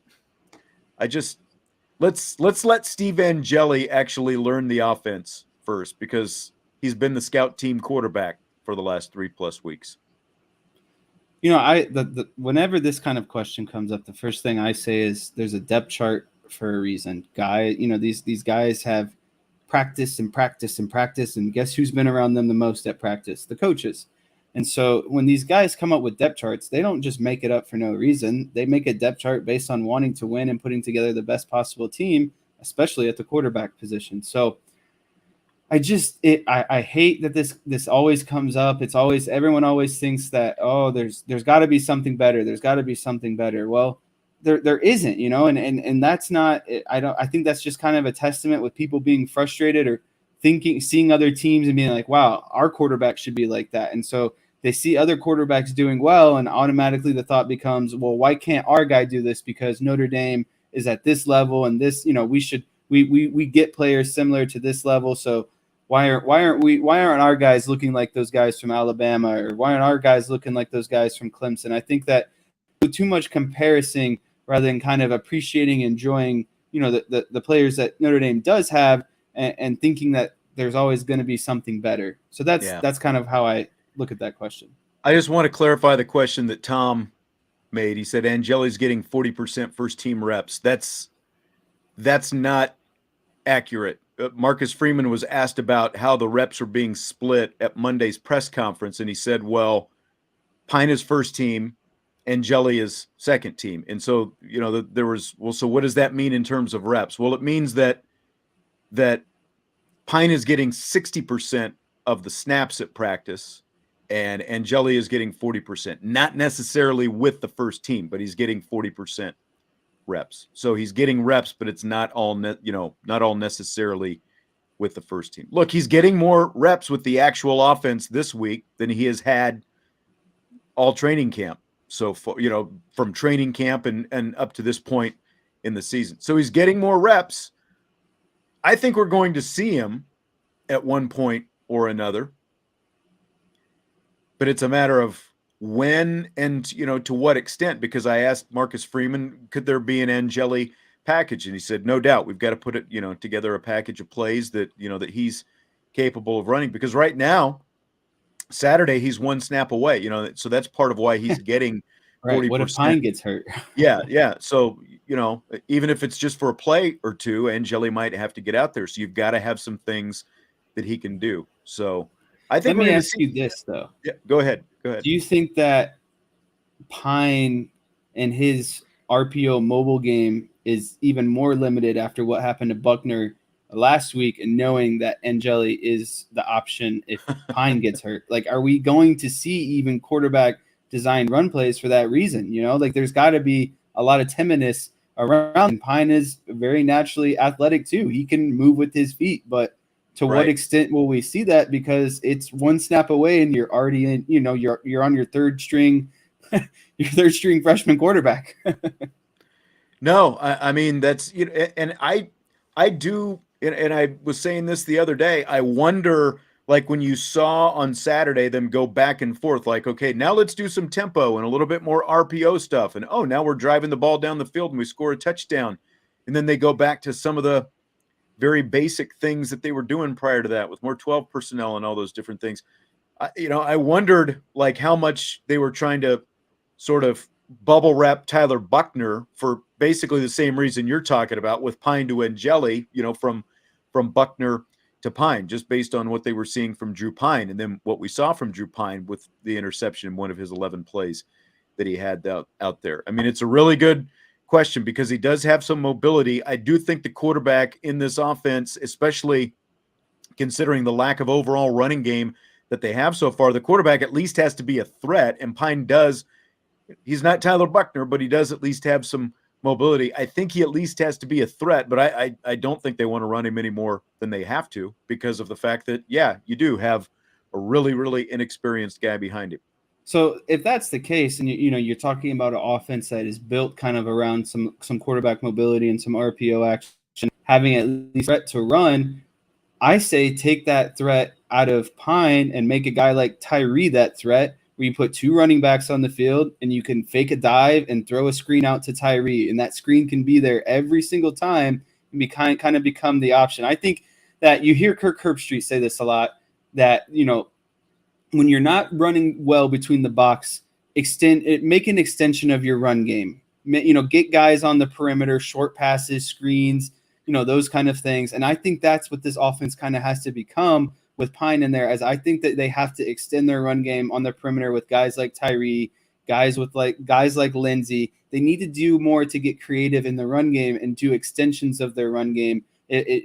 let Steve Angeli actually learn the offense first, because he's been the scout team quarterback for the last 3+ weeks. Whenever this kind of question comes up, the first thing I say is there's a depth chart for a reason. These guys have practice and practice and practice, and guess who's been around them the most at practice? The coaches. And so when these guys come up with depth charts, they don't just make it up for no reason. They make a depth chart based on wanting to win and putting together the best possible team, especially at the quarterback position. So I hate that this always comes up. It's always, everyone always thinks that, there's got to be something better. There's got to be something better. Well, there isn't, and that's not. I think that's just kind of a testament with people being frustrated or seeing other teams and being like, wow, our quarterback should be like that. And so they see other quarterbacks doing well, and automatically the thought becomes, well, why can't our guy do this? Because Notre Dame is at this level, and this, we get players similar to this level. So why aren't our guys looking like those guys from Alabama, or why aren't our guys looking like those guys from Clemson? I think that with too much comparison rather than kind of appreciating, enjoying, the players that Notre Dame does have, and thinking that there's always going to be something better. So that's kind of how I look at that question. I just want to clarify the question that Tom made. He said Angeli's getting 40% first team reps. That's not accurate. Marcus Freeman was asked about how the reps are being split at Monday's press conference, and he said, well, Pine is first team, Angeli is second team. And so, so what does that mean in terms of reps? Well, it means that Pine is getting 60% of the snaps at practice, and Angeli is getting 40%, not necessarily with the first team, but he's getting 40% reps. So he's getting reps, but it's not all necessarily with the first team. Look, he's getting more reps with the actual offense this week than he has had all training camp. So from training camp and up to this point in the season. So he's getting more reps. I think we're going to see him at one point or another, but it's a matter of when and, to what extent, because I asked Marcus Freeman, could there be an Angeli package? And he said, no doubt, we've got to put it, together a package of plays that, that he's capable of running, because right now, Saturday, he's one snap away, so that's part of why he's getting 40%. Right. What if Pine gets hurt? Yeah. So, even if it's just for a play or two, Angeli might have to get out there. So you've got to have some things that he can do. So I think let me ask you this, though. Yeah, go ahead. Do you think that Pine and his RPO mobile game is even more limited after what happened to Buckner last week and knowing that Angeli is the option if Pine gets hurt? Like, are we going to see even quarterback designed run plays for that reason? Like there's got to be a lot of timidness around. And Pine is very naturally athletic too. He can move with his feet, but to what extent will we see that? Because it's one snap away and you're already in, you're on your third string, your third string freshman quarterback. No, I mean that's and I do, and I was saying this the other day. I wonder, like when you saw on Saturday them go back and forth, like okay, now let's do some tempo and a little bit more RPO stuff, and oh, now we're driving the ball down the field and we score a touchdown, and then they go back to some of the very basic things that they were doing prior to that with more 12 personnel and all those different things. I wondered like how much they were trying to sort of bubble wrap Tyler Buckner for basically the same reason you're talking about with Pine to Angeli, from Buckner to Pine, just based on what they were seeing from Drew Pine. And then what we saw from Drew Pine with the interception in one of his 11 plays that he had out there. I mean, it's a really good question because he does have some mobility. I do think the quarterback in this offense, especially considering the lack of overall running game that they have so far, the quarterback at least has to be a threat, and Pine does. He's not Tyler Buckner, but he does at least have some mobility. I think he at least has to be a threat, but I don't think they want to run him any more than they have to because of the fact that, yeah, you do have a really, really inexperienced guy behind him. So if that's the case, and you're talking about an offense that is built kind of around some quarterback mobility and some RPO action, having at least threat to run, I say take that threat out of Pine and make a guy like Tyree that threat, where you put two running backs on the field and you can fake a dive and throw a screen out to Tyree, and that screen can be there every single time and kind of become the option. I think that you hear Kirk Herbstreit say this a lot, that when you're not running well between the box, make an extension of your run game. Get guys on the perimeter, short passes, screens, those kind of things. And I think that's what this offense kind of has to become with Pine in there, as I think that they have to extend their run game on the perimeter with guys like Tyree, guys like Lindsey. They need to do more to get creative in the run game and do extensions of their run game,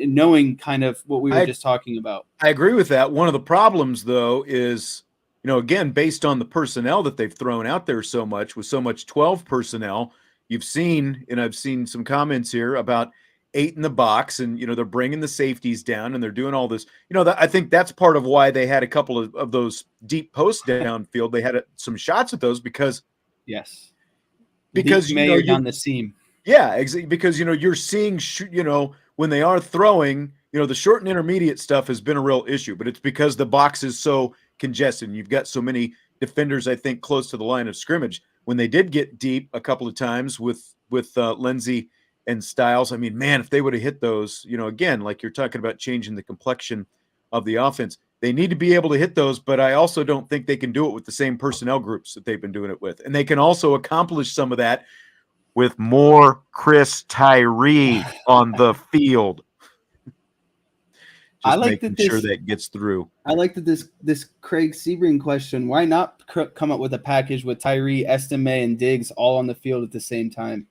knowing kind of what we were just talking about. I agree with that. One of the problems, though, is, again, based on the personnel that they've thrown out there so much, with so much 12 personnel, you've seen, and I've seen some comments here about 8 in the box, and, they're bringing the safeties down and they're doing all this. I think that's part of why they had a couple of those deep posts downfield. They had some shots at those because Mayer down the seam. Yeah, because you're seeing when they are throwing, the short and intermediate stuff has been a real issue, but it's because the box is so congested and you've got so many defenders, I think, close to the line of scrimmage. When they did get deep a couple of times with Lindsey and Styles, I mean, man, if they would have hit those, again, like you're talking about changing the complexion of the offense, they need to be able to hit those, but I also don't think they can do it with the same personnel groups that they've been doing it with. And they can also accomplish some of that with more Chris Tyree on the field. Just making sure that gets through. I like that this Craig Sebring question. Why not come up with a package with Tyree, Estime, and Diggs all on the field at the same time?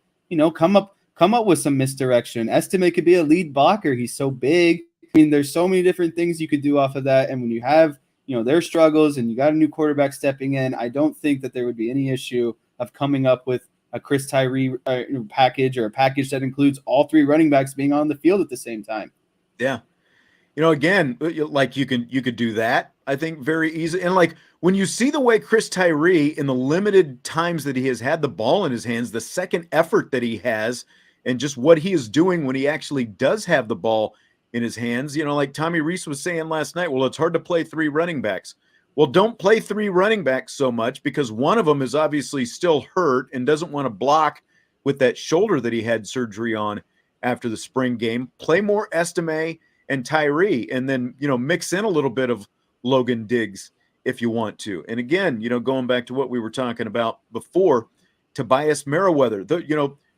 Come up with some misdirection. Estime could be a lead blocker. He's so big. I mean, there's so many different things you could do off of that. And when you have, their struggles and you got a new quarterback stepping in, I don't think that there would be any issue of coming up with a Chris Tyree package, or a package that includes all three running backs being on the field at the same time. Yeah. Again, like you could do that, I think, very easy. And like when you see the way Chris Tyree, in the limited times that he has had the ball in his hands, the second effort that he has, and just what he is doing when he actually does have the ball in his hands, like Tommy Reese was saying last night, well, it's hard to play three running backs. Well, don't play three running backs so much, because one of them is obviously still hurt and doesn't want to block with that shoulder that he had surgery on after the spring game. Play more Estime and Tyree, and then, mix in a little bit of Logan Diggs if you want to. And again, going back to what we were talking about before, Tobias Merriweather,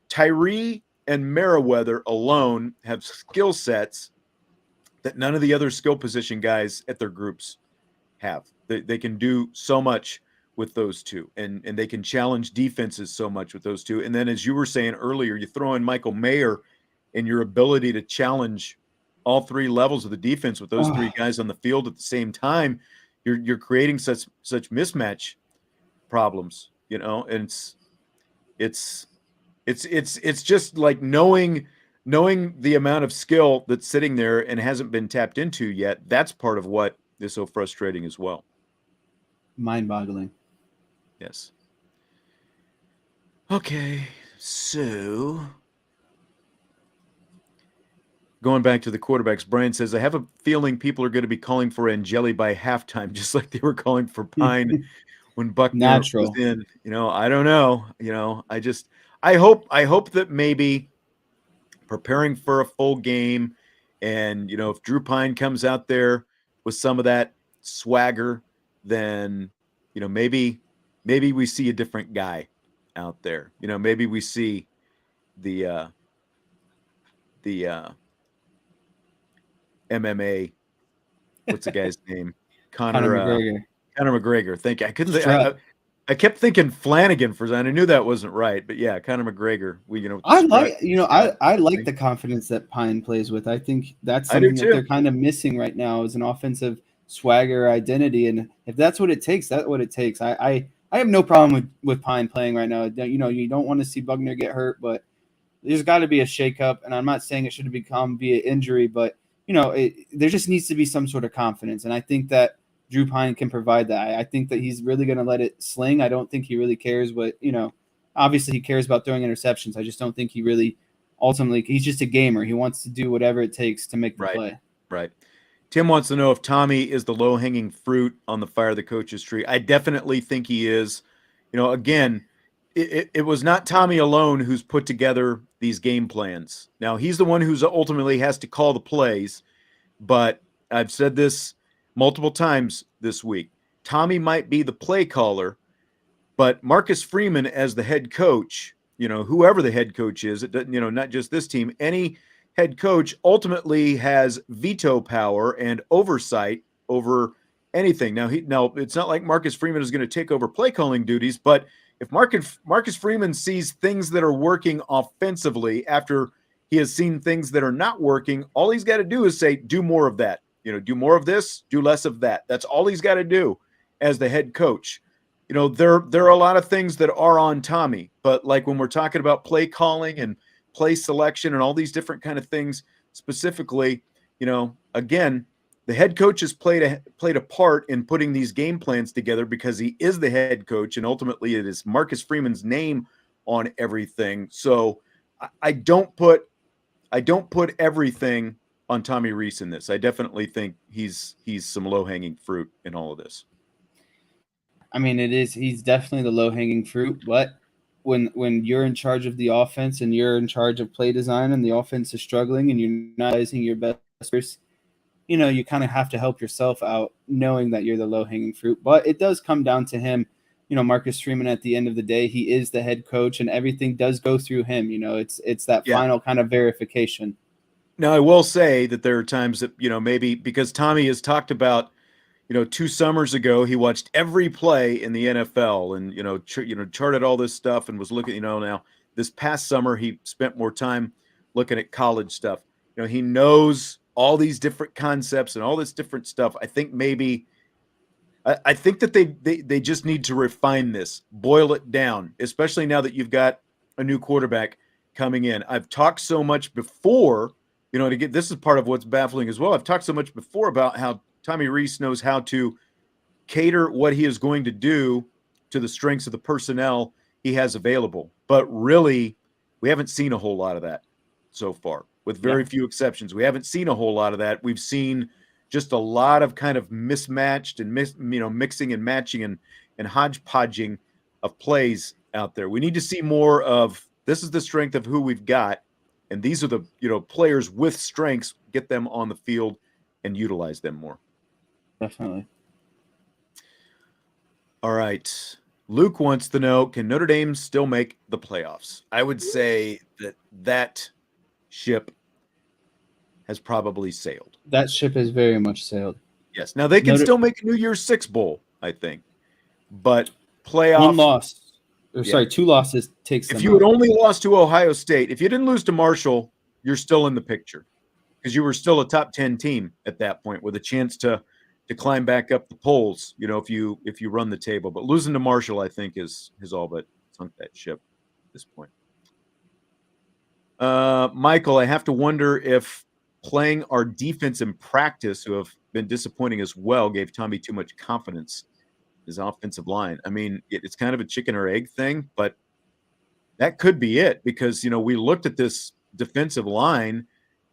Tyree and Merriweather alone have skill sets that none of the other skill position guys at their groups have. They can do so much with those two, and they can challenge defenses so much with those two. And then, as you were saying earlier, you throw in Michael Mayer and your ability to challenge all three levels of the defense with those three guys on the field at the same time, you're creating such mismatch problems, and it's just like knowing the amount of skill that's sitting there and hasn't been tapped into yet. That's part of what is so frustrating as well. Mind-boggling. Yes. Okay, so going back to the quarterbacks, Brian says, I have a feeling people are going to be calling for Angeli by halftime, just like they were calling for Pine when Buckner was in. I don't know. I hope that maybe preparing for a full game, and if Drew Pine comes out there with some of that swagger, then maybe we see a different guy out there. Maybe we see the MMA. What's the guy's name? Conor McGregor. Conor McGregor. Thank you. I couldn't. I kept thinking Flanagan for that. I knew that wasn't right, but yeah, Conor McGregor. I like the confidence that Pine plays with. I think that's something that they're kind of missing right now is an offensive swagger identity, and if that's what it takes, that's what it takes. I have no problem with Pine playing right now. You don't want to see Buckner get hurt, but there's got to be a shakeup, and I'm not saying it should become via injury, but there just needs to be some sort of confidence, and I think that Drew Pine can provide that. I think that he's really going to let it sling. I don't think he really cares what, obviously he cares about throwing interceptions. I just don't think he really ultimately, he's just a gamer. He wants to do whatever it takes to make the play. Right. Tim wants to know if Tommy is the low-hanging fruit on the fire the coaches tree. I definitely think he is. Again, it was not Tommy alone who's put together these game plans. Now, he's the one who's ultimately has to call the plays, but I've said this multiple times this week. Tommy might be the play caller, but Marcus Freeman as the head coach, whoever the head coach is, it doesn't, not just this team, any head coach ultimately has veto power and oversight over anything. Now it's not like Marcus Freeman is going to take over play calling duties, but if Marcus Freeman sees things that are working offensively after he has seen things that are not working, all he's got to do is say, do more of that. Do more of this, do less of that. That's all he's got to do as the head coach. There are a lot of things that are on Tommy, but like when we're talking about play calling and play selection and all these different kind of things specifically, again, the head coach has played a part in putting these game plans together because he is the head coach, and ultimately it is Marcus Freeman's name on everything. So I don't put everything on Tommy Rees in this. I definitely think he's some low-hanging fruit in all of this. I mean, he's definitely the low-hanging fruit, but when you're in charge of the offense and you're in charge of play design and the offense is struggling and you're not using your best players, you kind of have to help yourself out knowing that you're the low-hanging fruit. But it does come down to him. Marcus Freeman, at the end of the day, he is the head coach and everything does go through him. It's that final kind of verification. Now, I will say that there are times that, maybe because Tommy has talked about, 2 summers ago, he watched every play in the NFL and, charted all this stuff and was looking, now this past summer, he spent more time looking at college stuff. He knows all these different concepts and all this different stuff. I think I think that they just need to refine this, boil it down, especially now that you've got a new quarterback coming in. I've talked so much before, this is part of what's baffling as well. I've talked so much before about how Tommy Rees knows how to cater what he is going to do to the strengths of the personnel he has available. But really, we haven't seen a whole lot of that so far, with very few exceptions. We haven't seen a whole lot of that. We've seen just a lot of kind of mismatched and mixing and matching and hodgepodging of plays out there. We need to see more of this is the strength of who we've got, and these are the players with strengths. Get them on the field and utilize them more. Definitely. All right. Luke wants to know, can Notre Dame still make the playoffs? I would say that ship has probably sailed. That ship has very much sailed. Yes. Now they can still make a New Year's Six bowl, I think. But playoff. 1 loss. Sorry, 2 losses takes them If you had only lost to Ohio State, if you didn't lose to Marshall, you're still in the picture. because you were still a top 10 team at that point with a chance to climb back up the polls, if you run the table. But losing to Marshall, I think, has all but sunk that ship at this point. Michael, I have to wonder if playing our defense in practice, who have been disappointing as well, gave Tommy too much confidence. His offensive line. I mean, it's kind of a chicken or egg thing, but that could be it because, we looked at this defensive line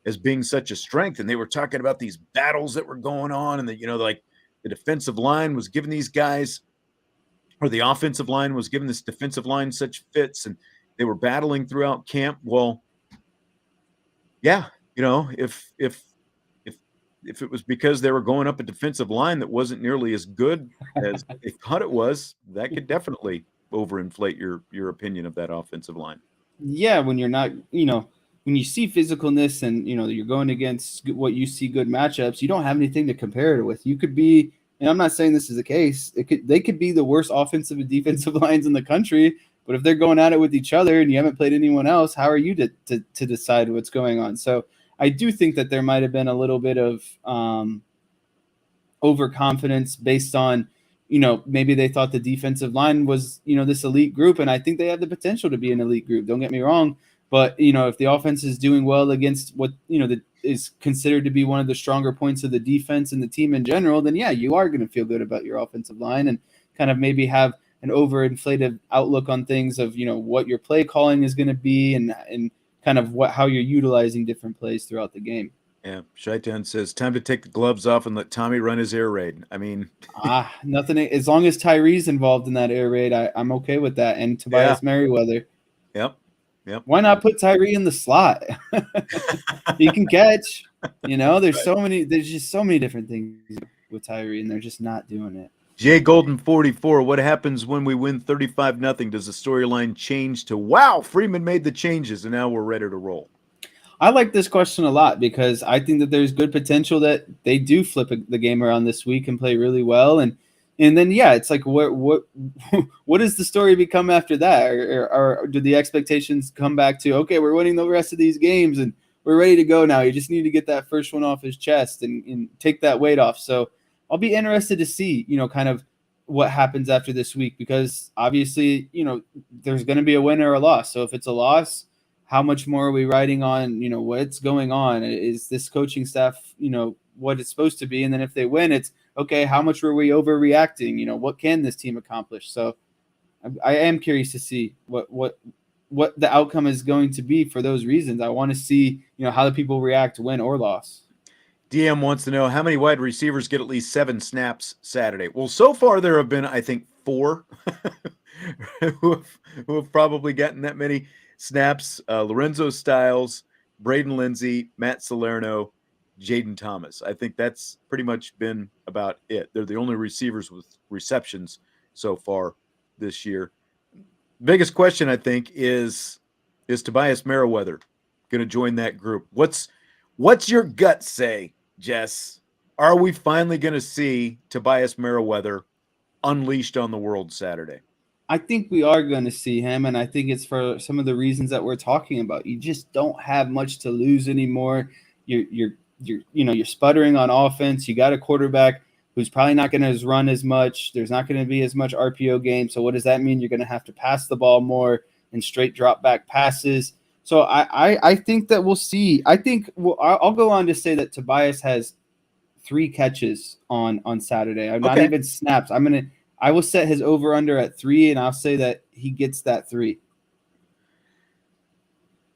as being such a strength, and they were talking about these battles that were going on, and that, like the defensive line was giving these guys, or the offensive line was giving this defensive line such fits, and they were battling throughout camp. Well, yeah, if it was because they were going up a defensive line that wasn't nearly as good as they thought it was, that could definitely overinflate your opinion of that offensive line. Yeah, when you're not, when you see physicalness and you're going against what you see good matchups, you don't have anything to compare it with. You could be, and I'm not saying this is the case, they could be the worst offensive and defensive lines in the country, but if they're going at it with each other and you haven't played anyone else, how are you to decide what's going on? So I do think that there might have been a little bit of overconfidence based on, maybe they thought the defensive line was, this elite group, and I think they have the potential to be an elite group. Don't get me wrong, but if the offense is doing well against what that is considered to be one of the stronger points of the defense and the team in general, then yeah, you are going to feel good about your offensive line and kind of maybe have an overinflated outlook on things of what your play calling is going to be and kind of how you're utilizing different plays throughout the game. Yeah, Shaitan says, time to take the gloves off and let Tommy run his air raid. I mean, nothing. As long as Tyree's involved in that air raid, I'm okay with that. And Tobias Merriweather. Yep. Why not put Tyree in the slot? He can catch. There's there's just so many different things with Tyree, and they're just not doing it. Jay Golden 44, what happens when we win 35-0? Does the storyline change to, wow, Freeman made the changes and now we're ready to roll? I like this question a lot because I think that there's good potential that they do flip the game around this week and play really well. And then, yeah, it's like, what does the story become after that? Or do the expectations come back to, okay, we're winning the rest of these games and we're ready to go now. You just need to get that first one off his chest and take that weight off. So I'll be interested to see, kind of what happens after this week because obviously, there's going to be a win or a loss. So if it's a loss, how much more are we riding on, what's going on? Is this coaching staff, what it's supposed to be? And then if they win, it's okay, how much were we overreacting? What can this team accomplish? So I am curious to see what the outcome is going to be for those reasons. I want to see, how the people react, win or loss. DM wants to know how many wide receivers get at least 7 snaps Saturday. Well, so far there have been, I think, 4 who have probably gotten that many snaps. Lorenzo Styles, Braden Lindsey, Matt Salerno, Jaden Thomas. I think that's pretty much been about it. They're the only receivers with receptions so far this year. Biggest question, I think, is Tobias Merriweather going to join that group? What's your gut say, Jess? Are we finally going to see Tobias Merriweather unleashed on the world Saturday? I think we are going to see him, and I think it's for some of the reasons that we're talking about. You just don't have much to lose anymore. You're sputtering on offense. You got a quarterback who's probably not going to run as much. There's not going to be as much RPO game. So what does that mean? You're going to have to pass the ball more and straight drop back passes. So I think that we'll see. I think I'll go on to say that Tobias has 3 catches on Saturday. I'm not even snaps. I will set his over under at 3, and I'll say that he gets that 3.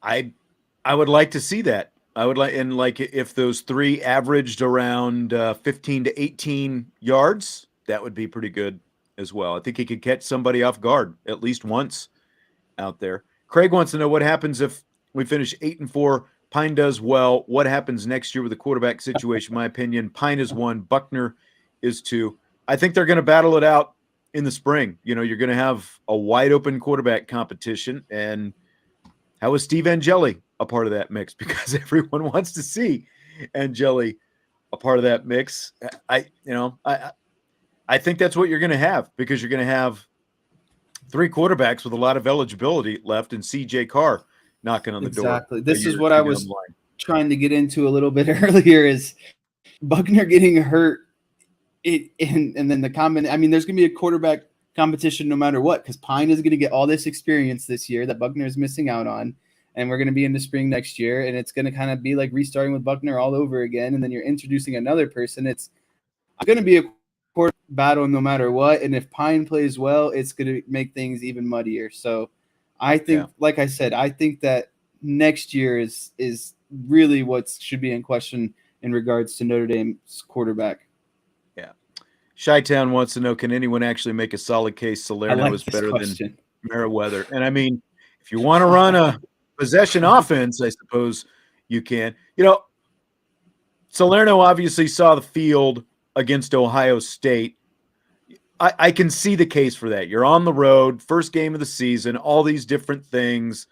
I would like to see that. I would like if those 3 averaged around 15 to 18 yards, that would be pretty good as well. I think he could catch somebody off guard at least once out there. Craig wants to know what happens if we finish 8-4. Pine does well. What happens next year with the quarterback situation? In my opinion, Pine is 1, Buckner is 2. I think they're going to battle it out in the spring. You're going to have a wide open quarterback competition. And how is Steve Angeli a part of that mix? Because everyone wants to see Angeli a part of that mix. I think that's what you're going to have, because you're going to have 3 quarterbacks with a lot of eligibility left and CJ Carr knocking on the door. Exactly. This is what I was trying to get into a little bit earlier is Buckner getting hurt. And then the comment. I mean, there's going to be a quarterback competition no matter what, because Pine is going to get all this experience this year that Buckner is missing out on, and we're going to be in the spring next year, and it's going to kind of be like restarting with Buckner all over again, and then you're introducing another person. It's going to be a quarterback battle no matter what, and if Pine plays well, it's going to make things even muddier. So I think, like I said, I think that next year is really what should be in question in regards to Notre Dame's quarterback. Chi-Town wants to know, can anyone actually make a solid case Salerno is better question. than Meriwether? And I mean, if you want to run a possession offense, I suppose you can. You know, Salerno obviously saw the field against Ohio State. I can see the case for that. You're on the road, first game of the season, all these different things.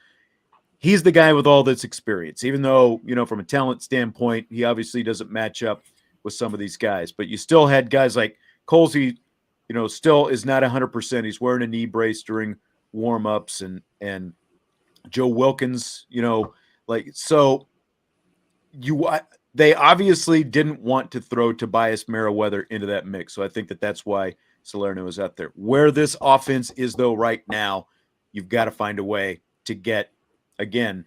He's the guy with all this experience, even though, you know, from a talent standpoint, he obviously doesn't match up with some of these guys. But you still had guys like Colsey, you know, still is not 100%. He's wearing a knee brace during warm-ups, and Joe Wilkins, you know, like, so they obviously didn't want to throw Tobias Meriwether into that mix. So I think that's why Salerno is out there. Where this offense is, though, right now, you've got to find a way to get, again,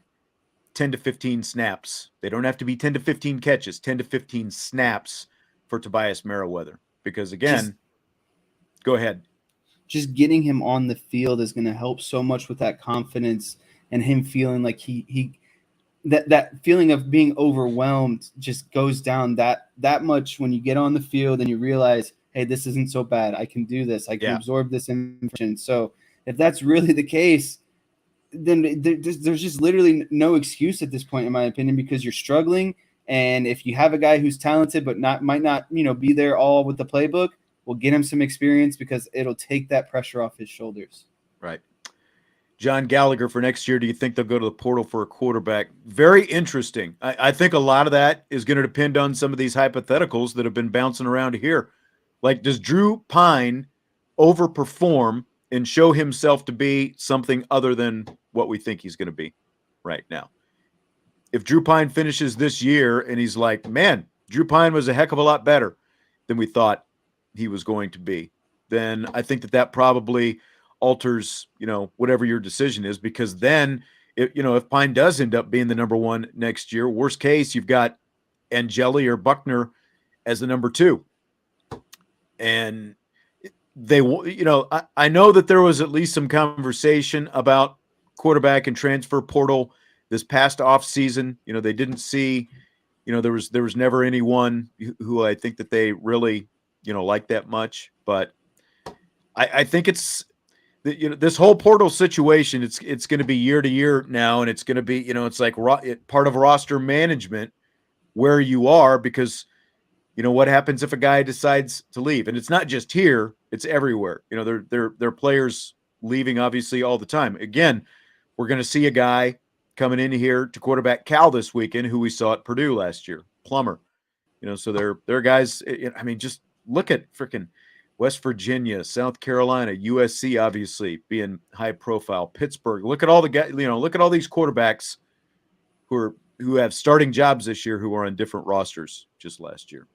10 to 15 snaps. They don't have to be 10 to 15 catches, 10 to 15 snaps for Tobias Meriwether. Because, again, go ahead. Just getting him on the field is going to help so much with that confidence and him feeling like that feeling of being overwhelmed just goes down that much when you get on the field and you realize, hey, this isn't so bad. I can do this. I can absorb this information. So if that's really the case, then there's just literally no excuse at this point, in my opinion, because you're struggling. And if you have a guy who's talented but might not, you know, be there all with the playbook, we'll get him some experience because it'll take that pressure off his shoulders. Right. John Gallagher, for next year, do you think they'll go to the portal for a quarterback? Very interesting. I think a lot of that is going to depend on some of these hypotheticals that have been bouncing around here. Like, does Drew Pine overperform and show himself to be something other than what we think he's going to be right now? If Drew Pine finishes this year and he's like, man, Drew Pine was a heck of a lot better than we thought he was going to be, then I think that probably alters, you know, whatever your decision is, because then, if Pine does end up being the number one next year, worst case, you've got Angeli or Buckner as the number two. And they, you know, I know that there was at least some conversation about quarterback and transfer portal this past off season. You know, they didn't see, you know, there was never anyone who I think that they really, you know, like that much. But I think it's, you know, this whole portal situation, it's going to be year to year now, and it's going to be, you know, it's like part of roster management where you are, because, you know, what happens if a guy decides to leave? And it's not just here, it's everywhere. You know, there are players leaving obviously all the time. Again, we're going to see a guy coming in here to quarterback Cal this weekend who we saw at Purdue last year, Plummer. You know, so there are guys, I mean, just look at freaking West Virginia, South Carolina, USC, obviously being high profile, Pittsburgh. Look at all the guys, you know, look at all these quarterbacks who have starting jobs this year who are on different rosters just last year.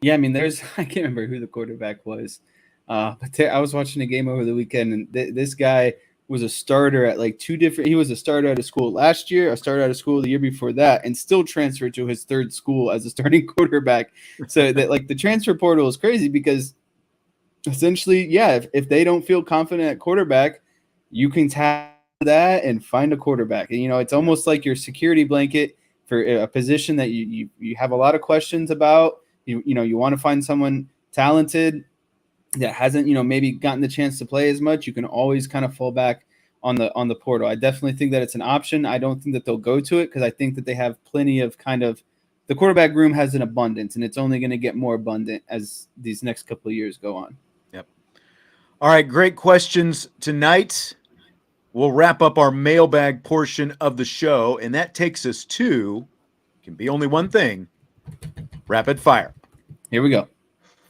Yeah, I mean, I can't remember who the quarterback was, but I was watching a game over the weekend, and this guy was a starter at like he was a starter out of school last year, a starter out of school the year before that, and still transferred to his third school as a starting quarterback. So that, like, the transfer portal is crazy because essentially, yeah, if they don't feel confident at quarterback, you can tap that and find a quarterback. And, you know, it's almost like your security blanket for a position that you have a lot of questions about. You know, you want to find someone talented that hasn't, you know, maybe gotten the chance to play as much. You can always kind of fall back on the portal. I definitely think that it's an option. I don't think that they'll go to it because I think that they have plenty of the quarterback room has an abundance, and it's only going to get more abundant as these next couple of years go on. Yep. All right, great questions tonight. We'll wrap up our mailbag portion of the show, and that takes us to, can be only one thing, rapid fire. Here we go.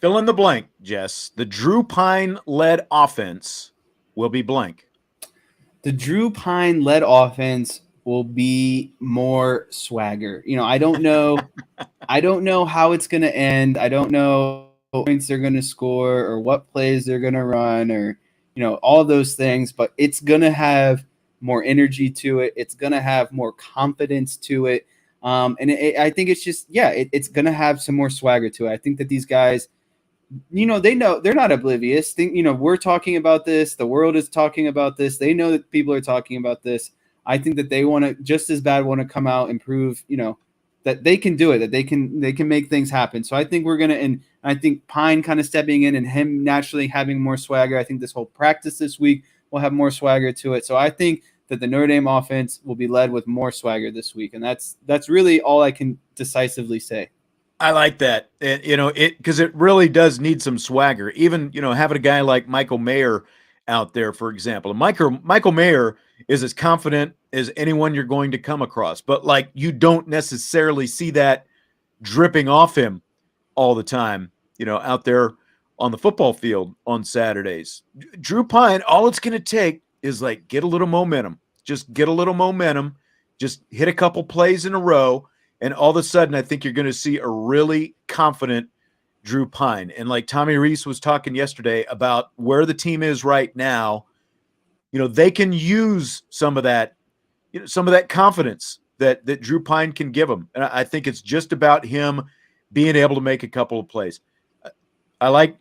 Fill in the blank, Jess. The Drew Pine-led offense will be blank. The Drew Pine-led offense will be more swagger. I don't know how it's going to end. I don't know what points they're going to score or what plays they're going to run or all those things, but it's going to have more energy to it. It's going to have more confidence to it. I think it's just it's going to have some more swagger to it. I think that these guys, they know they're not oblivious. We're talking about this. The world is talking about this. They know that people are talking about this. I think that they want to just as bad want to come out and prove, that they can do it, that they can make things happen. So I think and I think Pine kind of stepping in and him naturally having more swagger. I think this whole practice this week will have more swagger to it. So I think that the Notre Dame offense will be led with more swagger this week, and that's really all I can decisively say. I like that. Because it really does need some swagger. Even, having a guy like Michael Mayer out there, for example. And Michael Mayer is as confident as anyone you're going to come across. But, like, you don't necessarily see that dripping off him all the time, out there on the football field on Saturdays. Drew Pine, all it's going to take is, like, get a little momentum. Just get a little momentum. Just hit a couple plays in a row. And all of a sudden, I think you're going to see a really confident Drew Pine. And like Tommy Reese was talking yesterday about where the team is right now, they can use some of that confidence that Drew Pine can give them. And I think it's just about him being able to make a couple of plays. I like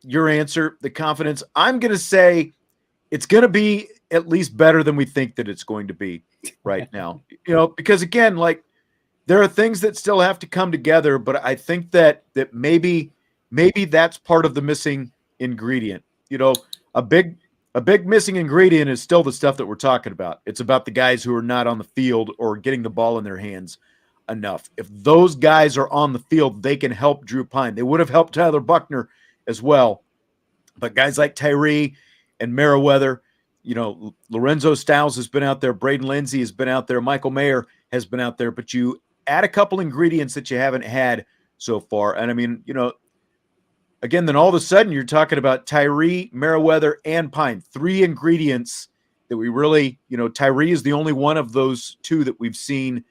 your answer, the confidence. I'm going to say it's going to be at least better than we think that it's going to be right now. Because again, like, there are things that still have to come together, but I think that maybe that's part of the missing ingredient. A big missing ingredient is still the stuff that we're talking about. It's about the guys who are not on the field or getting the ball in their hands enough. If those guys are on the field, they can help Drew Pine. They would have helped Tyler Buckner as well. But guys like Tyree and Meriwether, Lorenzo Styles has been out there. Braden Lindsey has been out there. Michael Mayer has been out there. But you add a couple ingredients that you haven't had so far. And I mean, again, then all of a sudden you're talking about Tyree, Meriwether, and Pine. 3 ingredients that we really, Tyree is the only one of those 2 that we've seen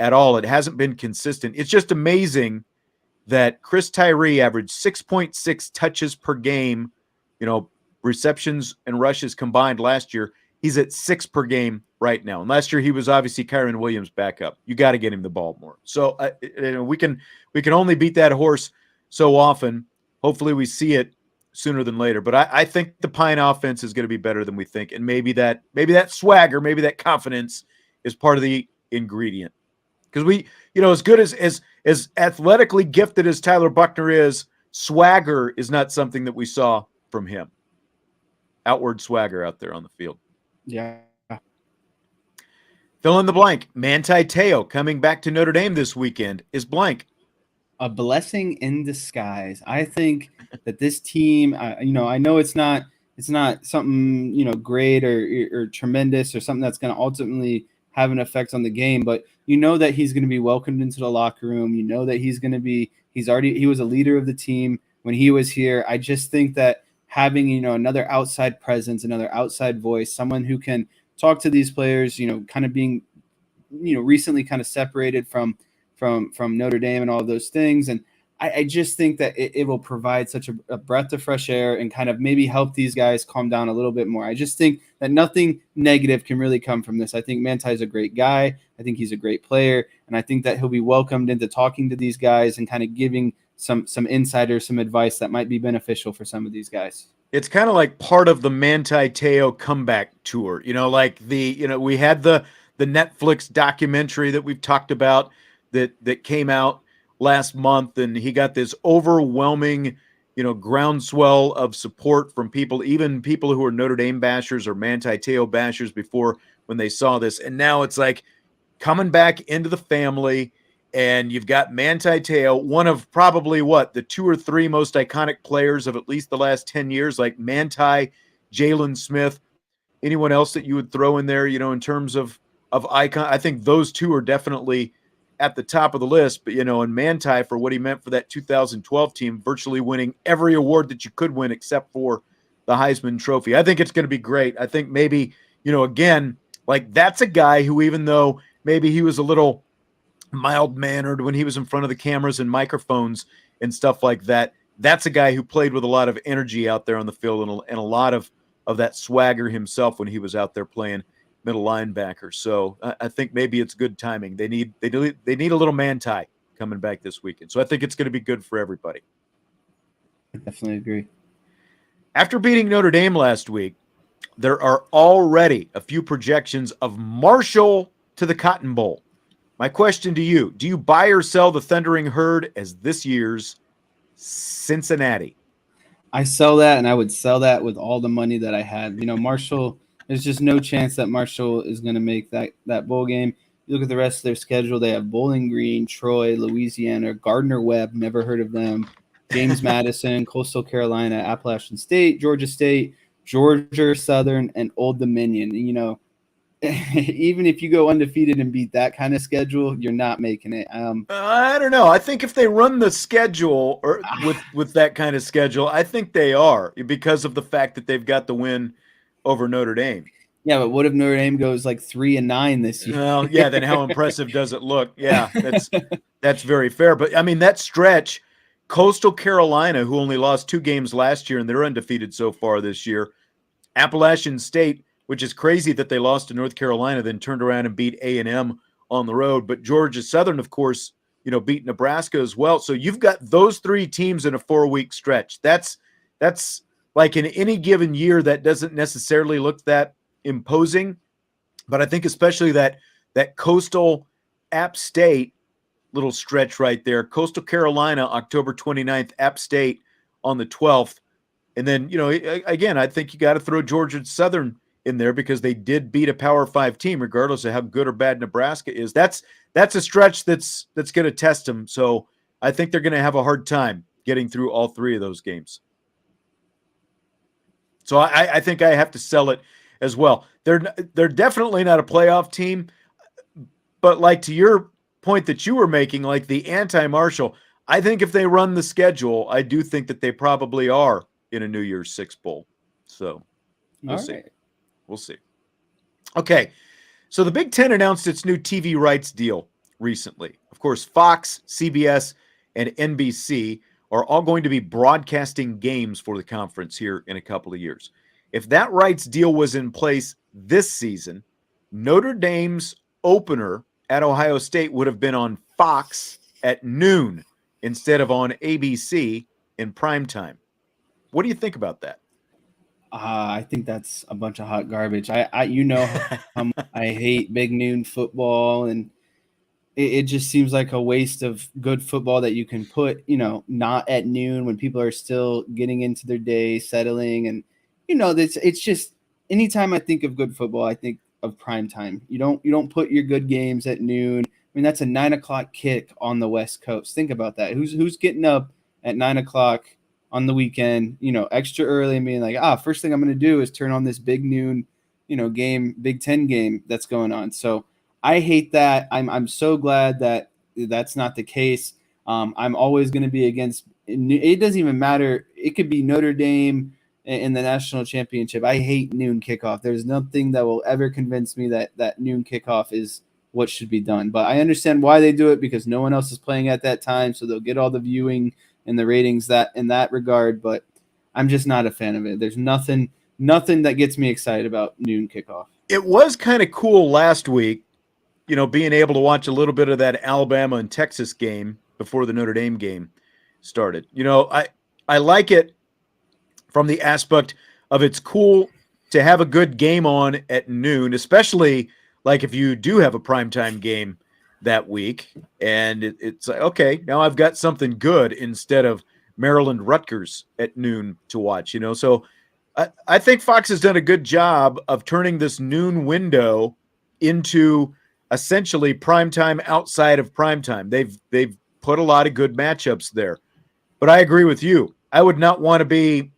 at all. It hasn't been consistent. It's just amazing that Chris Tyree averaged 6.6 touches per game, receptions and rushes combined last year. He's at 6 per game right now. And last year he was obviously Kyron Williams backup. You got to get him the ball more. So we can only beat that horse so often. Hopefully we see it sooner than later. But I think the Pine offense is going to be better than we think. And maybe that swagger, maybe that confidence is part of the ingredient. Because we, as good as athletically gifted as Tyler Buckner is, swagger is not something that we saw from him. Outward swagger out there on the field. Yeah. Fill in the blank. Manti Te'o coming back to Notre Dame this weekend is blank. A blessing in disguise. I think that this team, I know it's not something great or tremendous or something that's going to ultimately have an effect on the game, but that he's going to be welcomed into the locker room. That he was a leader of the team when he was here. I just think that having another outside presence, another outside voice, someone who can talk to these players, kind of being recently kind of separated from Notre Dame and all of those things. And I just think that it will provide such a breath of fresh air and kind of maybe help these guys calm down a little bit more. I just think that nothing negative can really come from this. I think Manti is a great guy. I think he's a great player. And I think that he'll be welcomed into talking to these guys and kind of giving some insiders some advice that might be beneficial for some of these guys. It's kind of like part of the Manti Te'o comeback tour. We had the Netflix documentary that we've talked about that came out last month, and he got this overwhelming, groundswell of support from people, even people who are Notre Dame bashers or Manti Te'o bashers before when they saw this. And now it's like coming back into the family, and you've got Manti Te'o, one of probably the 2 or 3 most iconic players of at least the last 10 years, like Manti, Jalen Smith, anyone else that you would throw in there, in terms of icon. I think those 2 are definitely at the top of the list, but and Manti for what he meant for that 2012 team, virtually winning every award that you could win except for the Heisman Trophy. I think it's going to be great. I think maybe, again, Like, that's a guy who, even though maybe he was a little mild-mannered when he was in front of the cameras and microphones and stuff like that, that's a guy who played with a lot of energy out there on the field, and a lot of that swagger himself when he was out there playing middle linebacker. So I think maybe it's good timing. They need a little man tie coming back this weekend. So I think it's going to be good for everybody. I definitely agree. After beating Notre Dame last week, there are already a few projections of Marshall to the Cotton Bowl. My question to you, do you buy or sell the Thundering Herd as this year's Cincinnati? I sell that, and I would sell that with all the money that I had. Marshall. There's just no chance that Marshall is going to make that bowl game. You look at the rest of their schedule; they have Bowling Green, Troy, Louisiana, Gardner Webb. Never heard of them. James Madison, Coastal Carolina, Appalachian State, Georgia State, Georgia Southern, and Old Dominion. Even if you go undefeated and beat that kind of schedule, you're not making it. I don't know. I think if they run the schedule or with that kind of schedule, I think they are, because of the fact that they've got the win over Notre Dame. Yeah, but what if Notre Dame goes like 3-9 this year? Well, yeah, then how impressive does it look? Yeah, that's very fair. But I mean, that stretch, Coastal Carolina, who only lost 2 games last year and they're undefeated so far this year, Appalachian State, which is crazy that they lost to North Carolina, then turned around and beat A&M on the road. But Georgia Southern, of course, beat Nebraska as well. So you've got those 3 teams in a 4-week stretch. That's like, in any given year, that doesn't necessarily look that imposing. But I think especially that Coastal App State little stretch right there, Coastal Carolina, October 29th, App State on the 12th. And then, again, I think you got to throw Georgia Southern in there because they did beat a Power 5 team, regardless of how good or bad Nebraska is. That's a stretch that's going to test them. So I think they're going to have a hard time getting through all 3 of those games. So I think I have to sell it as well. They're definitely not a playoff team, but like to your point that you were making, like the anti-Marshall, I think if they run the schedule, I do think that they probably are in a New Year's Six bowl. So we'll see. Right. We'll see. Okay, so the Big Ten announced its new TV rights deal recently. Of course, Fox, CBS, and NBC are all going to be broadcasting games for the conference here in a couple of years. If that rights deal was in place this season, Notre Dame's opener at Ohio State would have been on Fox at noon instead of on ABC in primetime. What do you think about that? I think that's a bunch of hot garbage. I how much I hate big noon football, and it just seems like a waste of good football that you can put, not at noon when people are still getting into their day, settling, and it's just anytime I think of good football, I think of prime time. You don't put your good games at noon. I mean, that's a 9:00 kick on the West Coast. Think about that. Who's getting up at 9:00 on the weekend, extra early and being like, first thing I'm going to do is turn on this big noon, game, Big Ten game that's going on. So I hate that. I'm so glad that that's not the case. I'm always going to be against. It doesn't even matter. It could be Notre Dame in the national championship. I hate noon kickoff. There's nothing that will ever convince me that noon kickoff is what should be done. But I understand why they do it, because no one else is playing at that time, so they'll get all the viewing and the ratings that in that regard. But I'm just not a fan of it. There's nothing that gets me excited about noon kickoff. It was kind of cool last week, being able to watch a little bit of that Alabama and Texas game before the Notre Dame game started. I like it from the aspect of it's cool to have a good game on at noon, especially like if you do have a primetime game that week. And it's like, okay, now I've got something good instead of Maryland Rutgers at noon to watch, So I think Fox has done a good job of turning this noon window into essentially primetime outside of primetime. They've put a lot of good matchups there. But I agree with you. I would not want to be,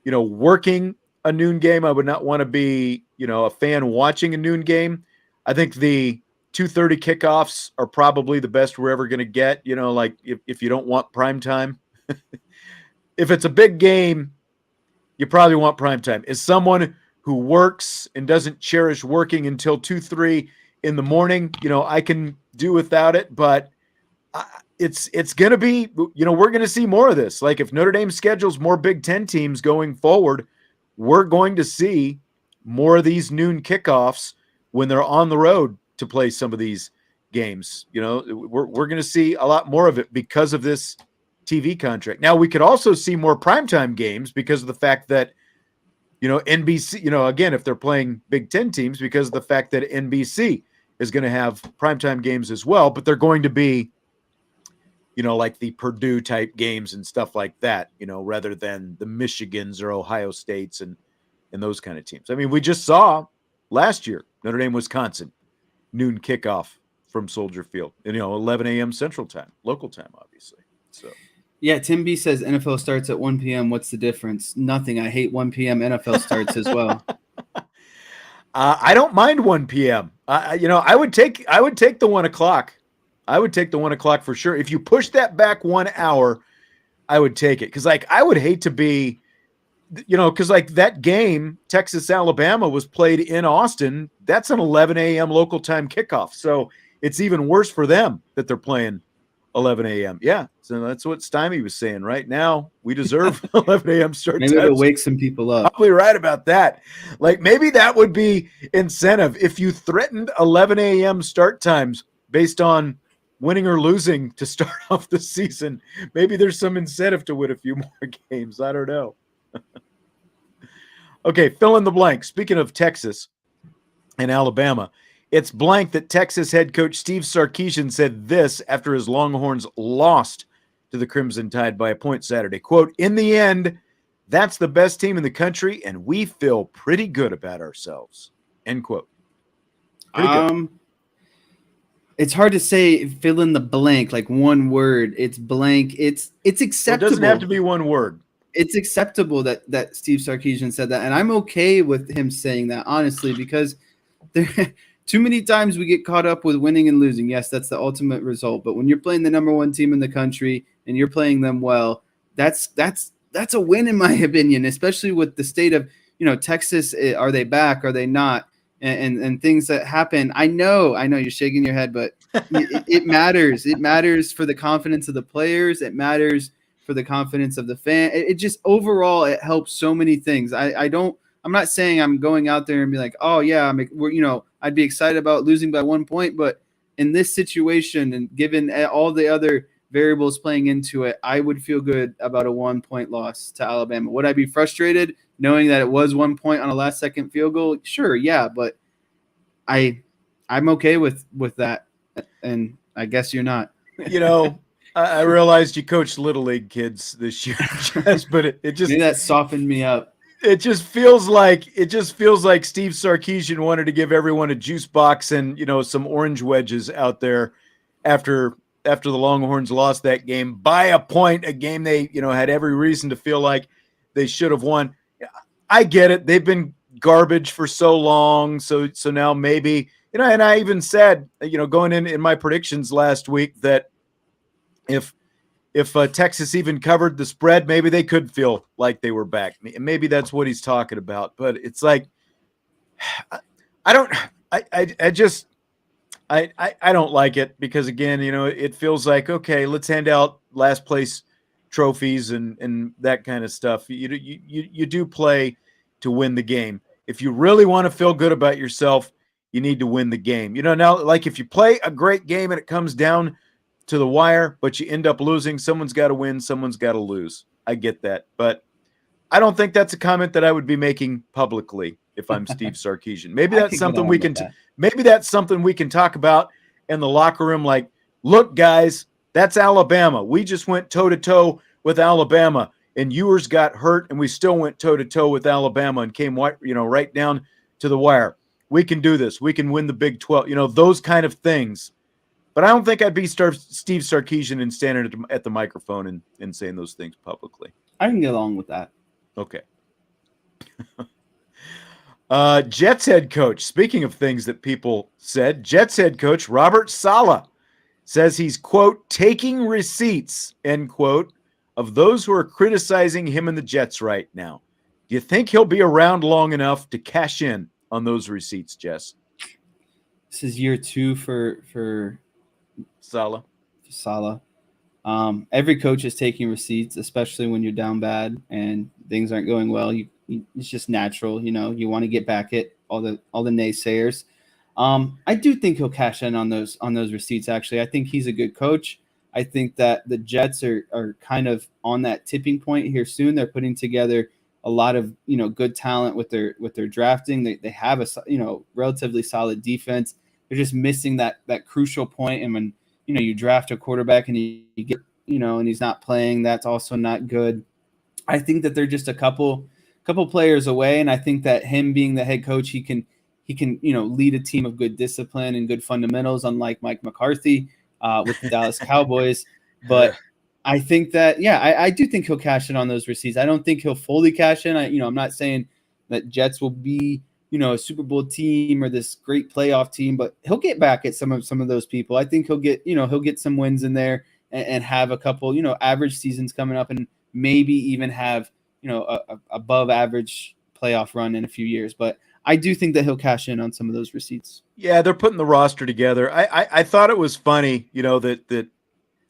working a noon game. I would not want to be, a fan watching a noon game. I think the 2:30 kickoffs are probably the best we're ever going to get, like if you don't want primetime. If it's a big game, you probably want primetime. As someone who works and doesn't cherish working until 2, 3 in the morning, I can do without it, but it's going to be, we're going to see more of this. Like if Notre Dame schedules more Big Ten teams going forward, we're going to see more of these noon kickoffs when they're on the road to play some of these games. We're going to see a lot more of it because of this TV contract. Now we could also see more primetime games because of the fact that, NBC, again, if they're playing Big Ten teams, because of the fact that NBC is going to have primetime games as well, but they're going to be, like the Purdue type games and stuff like that, rather than the Michigans or Ohio States and those kind of teams. I mean, we just saw last year, Notre Dame, Wisconsin, noon kickoff from Soldier Field, 11 a.m. Central Time, local time, obviously. So, yeah, Tim B says NFL starts at 1 p.m. What's the difference? Nothing. I hate 1 p.m. NFL starts as well. I don't mind 1 p.m. I would take the 1 o'clock. I would take the 1 o'clock for sure. If you push that back 1 hour, I would take it. Because, I would hate to be, because, that game, Texas-Alabama, was played in Austin. That's an 11 a.m. local time kickoff. So it's even worse for them that they're playing 11 a.m. Yeah, so that's what Stymie was saying. Right now, we deserve 11 a.m. start Maybe times. it'll wake some people up. Probably right about that. Maybe that would be incentive. If you threatened 11 a.m. start times based on winning or losing to start off the season, maybe there's some incentive to win a few more games. I don't know. Okay, fill in the blank. Speaking of Texas and Alabama, it's blank that Texas head coach Steve Sarkisian said this after his Longhorns lost to the Crimson Tide by a point Saturday. Quote, "In the end, that's the best team in the country, and we feel pretty good about ourselves." End quote. Pretty good. It's hard to say fill in the blank, like one word. It's blank. It's acceptable. It doesn't have to be one word. It's acceptable that Steve Sarkisian said that, and I'm okay with him saying that, honestly, because too many times we get caught up with winning and losing. Yes, that's the ultimate result, but when you're playing the number one team in the country and you're playing them well, that's a win in my opinion, especially with the state of Texas. Are they back? Are they not? And things that happen. I know you're shaking your head, but it matters. It matters for the confidence of the players. It matters for the confidence of the fan. It just overall, it helps so many things. I'm not saying I'm going out there and be like, oh yeah, I'd be excited about losing by 1 point, but in this situation and given all the other variables playing into it, I would feel good about a 1 point loss to Alabama. Would I be frustrated knowing that it was 1 point on a last second field goal? Sure. Yeah. But I'm okay with that. And I guess you're not. I realized you coached Little League kids this year, but it just maybe that softened me up. It just feels like Steve Sarkisian wanted to give everyone a juice box and some orange wedges out there after the Longhorns lost that game by a point, a game they had every reason to feel like they should have won. I get it; they've been garbage for so long, so now maybe and I even said going in my predictions last week that if Texas even covered the spread, maybe they could feel like they were back. Maybe that's what he's talking about. But it's like, I don't like it because, again, it feels like, okay, let's hand out last place trophies and that kind of stuff. You do play to win the game. If you really want to feel good about yourself, you need to win the game. Now, like if you play a great game and it comes down to the wire, but you end up losing, someone's got to win, someone's got to lose. I get that. But I don't think that's a comment that I would be making publicly if I'm Steve Sarkisian. Maybe that's something we can maybe that's something we can talk about in the locker room, like, look, guys, that's Alabama. We just went toe-to-toe with Alabama, and Ewers got hurt, and we still went toe-to-toe with Alabama and came right down to the wire. We can do this. We can win the Big 12. Those kind of things. But I don't think I'd be Steve Sarkisian and standing at the microphone and saying those things publicly. I can get along with that. Okay. Jets head coach, speaking of things that people said, Jets head coach Robert Saleh says he's, quote, taking receipts, end quote, of those who are criticizing him and the Jets right now. Do you think he'll be around long enough to cash in on those receipts, Jess? This is year 2 for Salah. Salah. Every coach is taking receipts, especially when you're down bad and things aren't going well. It's just natural, you want to get back at all the naysayers. I do think he'll cash in on those receipts. Actually, I think he's a good coach. I think that the Jets are kind of on that tipping point here soon. They're putting together a lot of good talent with their drafting. They have a relatively solid defense. They're just missing that crucial point. And when you draft a quarterback and you get and he's not playing, that's also not good. I think that they're just a couple players away, and I think that him being the head coach, he can lead a team of good discipline and good fundamentals, unlike Mike McCarthy with the Dallas Cowboys. But I think that I do think he'll cash in on those receipts. I don't think he'll fully cash in. I'm not saying that Jets will be a Super Bowl team or this great playoff team, but he'll get back at some of those people. I think he'll get some wins in there and have a couple average seasons coming up, and maybe even have a above average playoff run in a few years. But I do think that he'll cash in on some of those receipts. Yeah, they're putting the roster together. I thought it was funny, that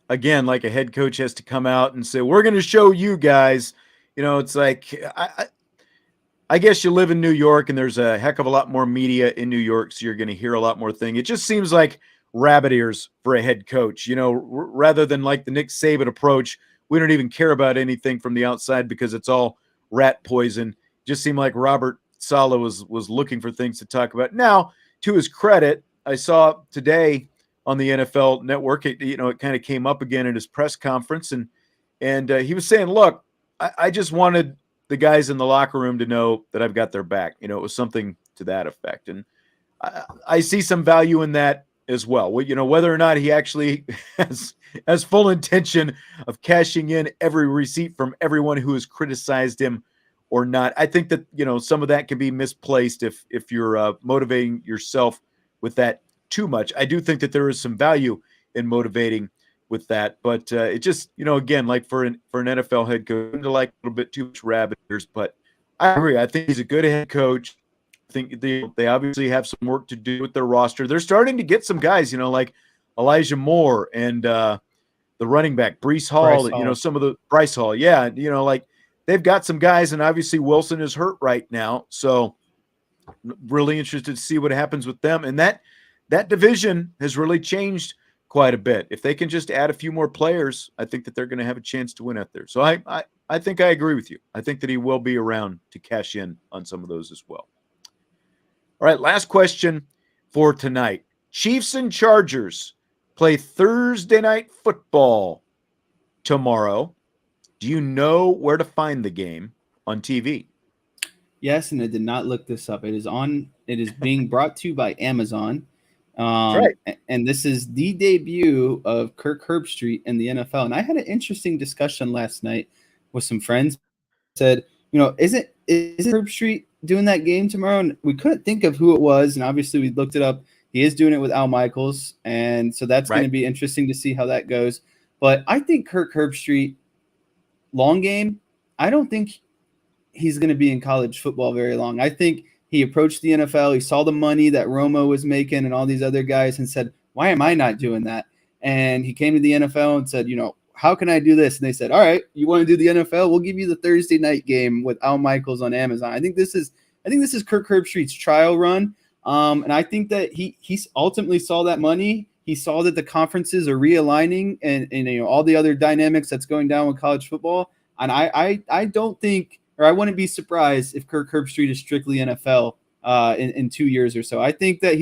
again, like a head coach has to come out and say, we're going to show you guys. It's like I guess you live in New York and there's a heck of a lot more media in New York, so you're going to hear a lot more things. It just seems like rabbit ears for a head coach, rather than like the Nick Saban approach. We don't even care about anything from the outside because it's all rat poison. Just seemed like Robert Saleh was looking for things to talk about. Now, to his credit, I saw today on the NFL Network, it kind of came up again in his press conference, and he was saying, "Look, I just wanted the guys in the locker room to know that I've got their back." It was something to that effect, and I see some value in that as well. Whether or not he actually has full intention of cashing in every receipt from everyone who has criticized him or not, I think that some of that can be misplaced if you're motivating yourself with that too much. I do think that there is some value in motivating with that, but it just again, like for an NFL head coach, to like a little bit too much rabbit ears. But I agree. I think he's a good head coach. I think they obviously have some work to do with their roster. They're starting to get some guys, like Elijah Moore and the running back Breece Hall. Some of the Bryce Hall. Yeah, like they've got some guys, and obviously Wilson is hurt right now, so really interested to see what happens with them. And that division has really changed quite a bit. If they can just add a few more players, I think that they're going to have a chance to win out there. So I think I agree with you. I think that he will be around to cash in on some of those as well. All right, last question for tonight. Chiefs and Chargers play Thursday night football tomorrow. Do you know where to find the game on TV? Yes, and I did not look this up. It is being brought to you by Amazon. That's right. And this is the debut of Kirk Herbstreit in the NFL. And I had an interesting discussion last night with some friends. Said, is it Herbstreit doing that game tomorrow? And we couldn't think of who it was. And obviously we looked it up. He is doing it with Al Michaels. And so that's going to be interesting to see how that goes. But I think Kirk Herbstreit, long game, I don't think he's going to be in college football very long. I think he approached the NFL. He saw the money that Romo was making and all these other guys and said, why am I not doing that? And he came to the NFL and said, how can I do this? And they said, all right, you want to do the NFL? We'll give you the Thursday night game with Al Michaels on Amazon. I think this is Kirk Herbstreit's trial run. And I think that he ultimately saw that money. He saw that the conferences are realigning and all the other dynamics that's going down with college football. And I don't think, or I wouldn't be surprised if Kirk Herbstreit is strictly NFL in 2 years or so. I think that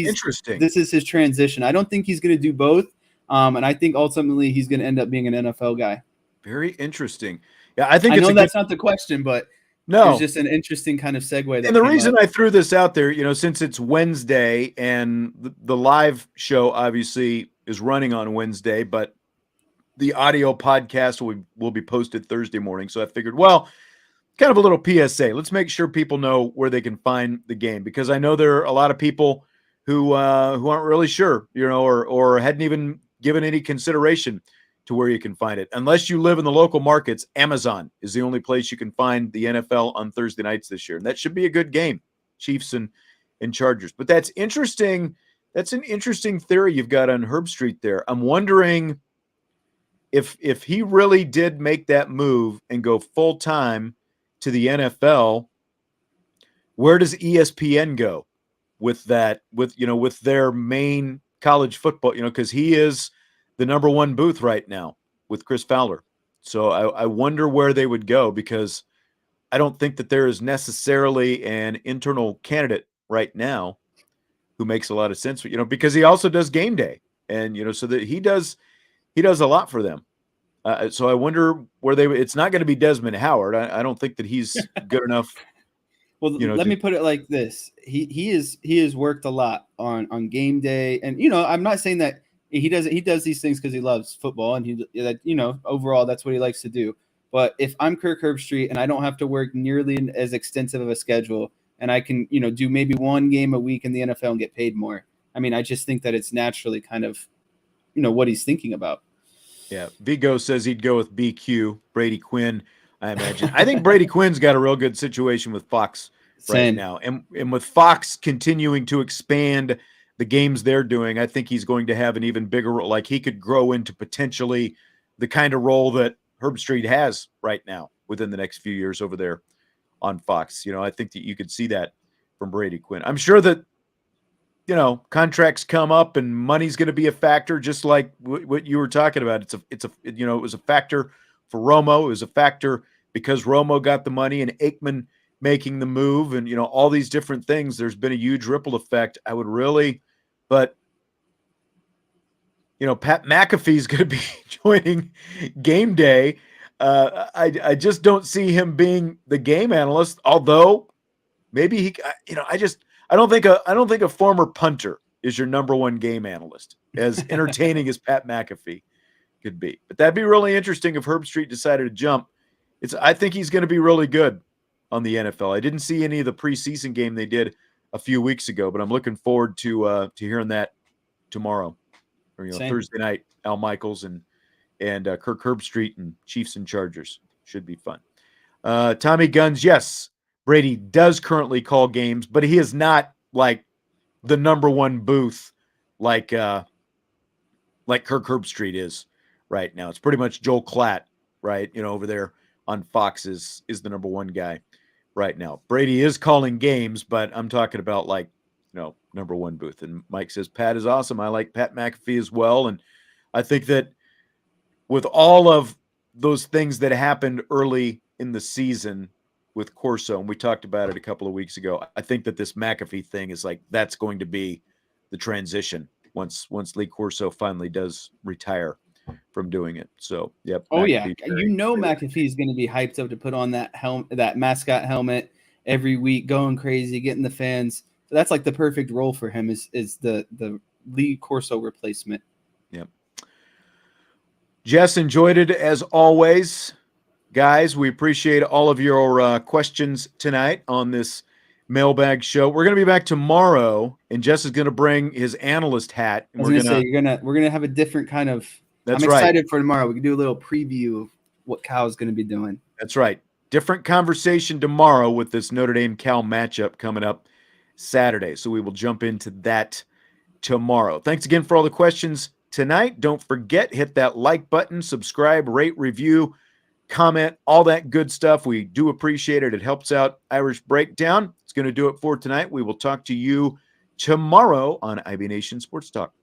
this is his transition. I don't think he's going to do both. And I think ultimately he's going to end up being an NFL guy. Very interesting. Yeah, I know that's not the question, but no, it's just an interesting kind of segue. And the reason I threw this out there, since it's Wednesday and the live show obviously is running on Wednesday, but the audio podcast will be posted Thursday morning. So I figured, well, kind of a little PSA. Let's make sure people know where they can find the game, because I know there are a lot of people who aren't really sure, or hadn't even given any consideration to where you can find it. Unless you live in the local markets, Amazon is the only place you can find the NFL on Thursday nights this year. And that should be a good game, Chiefs and Chargers. But that's interesting. That's an interesting theory you've got on Herb Street there. I'm wondering if he really did make that move and go full time to the NFL, where does ESPN go with that? With their main college football, because he is the number one booth right now with Chris Fowler. So I wonder where they would go, because I don't think that there is necessarily an internal candidate right now who makes a lot of sense, because he also does game day, and so that he does a lot for them. So I wonder where it's not going to be Desmond Howard. I don't think that he's good enough. Well, let me put it like this: he has worked a lot on game day, and I'm not saying that he does these things because he loves football, and overall that's what he likes to do. But if I'm Kirk Herbstreit and I don't have to work nearly as extensive of a schedule, and I can do maybe one game a week in the NFL and get paid more, I mean, I just think that it's naturally kind of what he's thinking about. Yeah, Vigo says he'd go with BQ, Brady Quinn, I imagine. I think Brady Quinn's got a real good situation with Fox right now. And with Fox continuing to expand the games they're doing, I think he's going to have an even bigger role. Like, he could grow into potentially the kind of role that Herb Street has right now within the next few years over there on Fox. I think that you could see that from Brady Quinn. I'm sure that contracts come up and money's going to be a factor, just like what you were talking about. It was a factor for Romo. It was a factor because Romo got the money and Aikman making the move, and all these different things. There's been a huge ripple effect. But Pat McAfee's going to be joining game day. I just don't see him being the game analyst, although maybe he, I don't think a former punter is your number one game analyst, as entertaining as Pat McAfee could be. But that'd be really interesting if Herb Street decided to jump. I think he's going to be really good on the NFL. I didn't see any of the preseason game they did a few weeks ago, but I'm looking forward to hearing that tomorrow, or Thursday night. Al Michaels and Kirk Herbstreit and Chiefs and Chargers should be fun. Tommy Guns, yes, Brady does currently call games, but he is not like the number one booth like Kirk Herbstreit is right now. It's pretty much Joel Klatt, right? Over there on Fox is the number one guy right now. Brady is calling games, but I'm talking about number one booth. And Mike says Pat is awesome. I like Pat McAfee as well, and I think that with all of those things that happened early in the season with Corso, and we talked about it a couple of weeks ago, I think that this McAfee thing is that's going to be the transition once Lee Corso finally does retire from doing it. So, yep. Oh, McAfee, yeah. McAfee is going to be hyped up to put on that mascot helmet every week, going crazy, getting the fans. So that's like the perfect role for him is the Lee Corso replacement. Yep. Jess, enjoyed it as always. Guys, we appreciate all of your questions tonight on this mailbag show. We're going to be back tomorrow, and Jess is going to bring his analyst hat. And we're going to have a different kind of. I'm excited for tomorrow. We can do a little preview of what Cal's going to be doing. That's right. Different conversation tomorrow with this Notre Dame Cal matchup coming up Saturday. So we will jump into that tomorrow. Thanks again for all the questions tonight. Don't forget, hit that like button, subscribe, rate, review, comment, all that good stuff. We do appreciate it. It helps out Irish Breakdown. It's going to do it for tonight. We will talk to you tomorrow on IB Nation Sports Talk.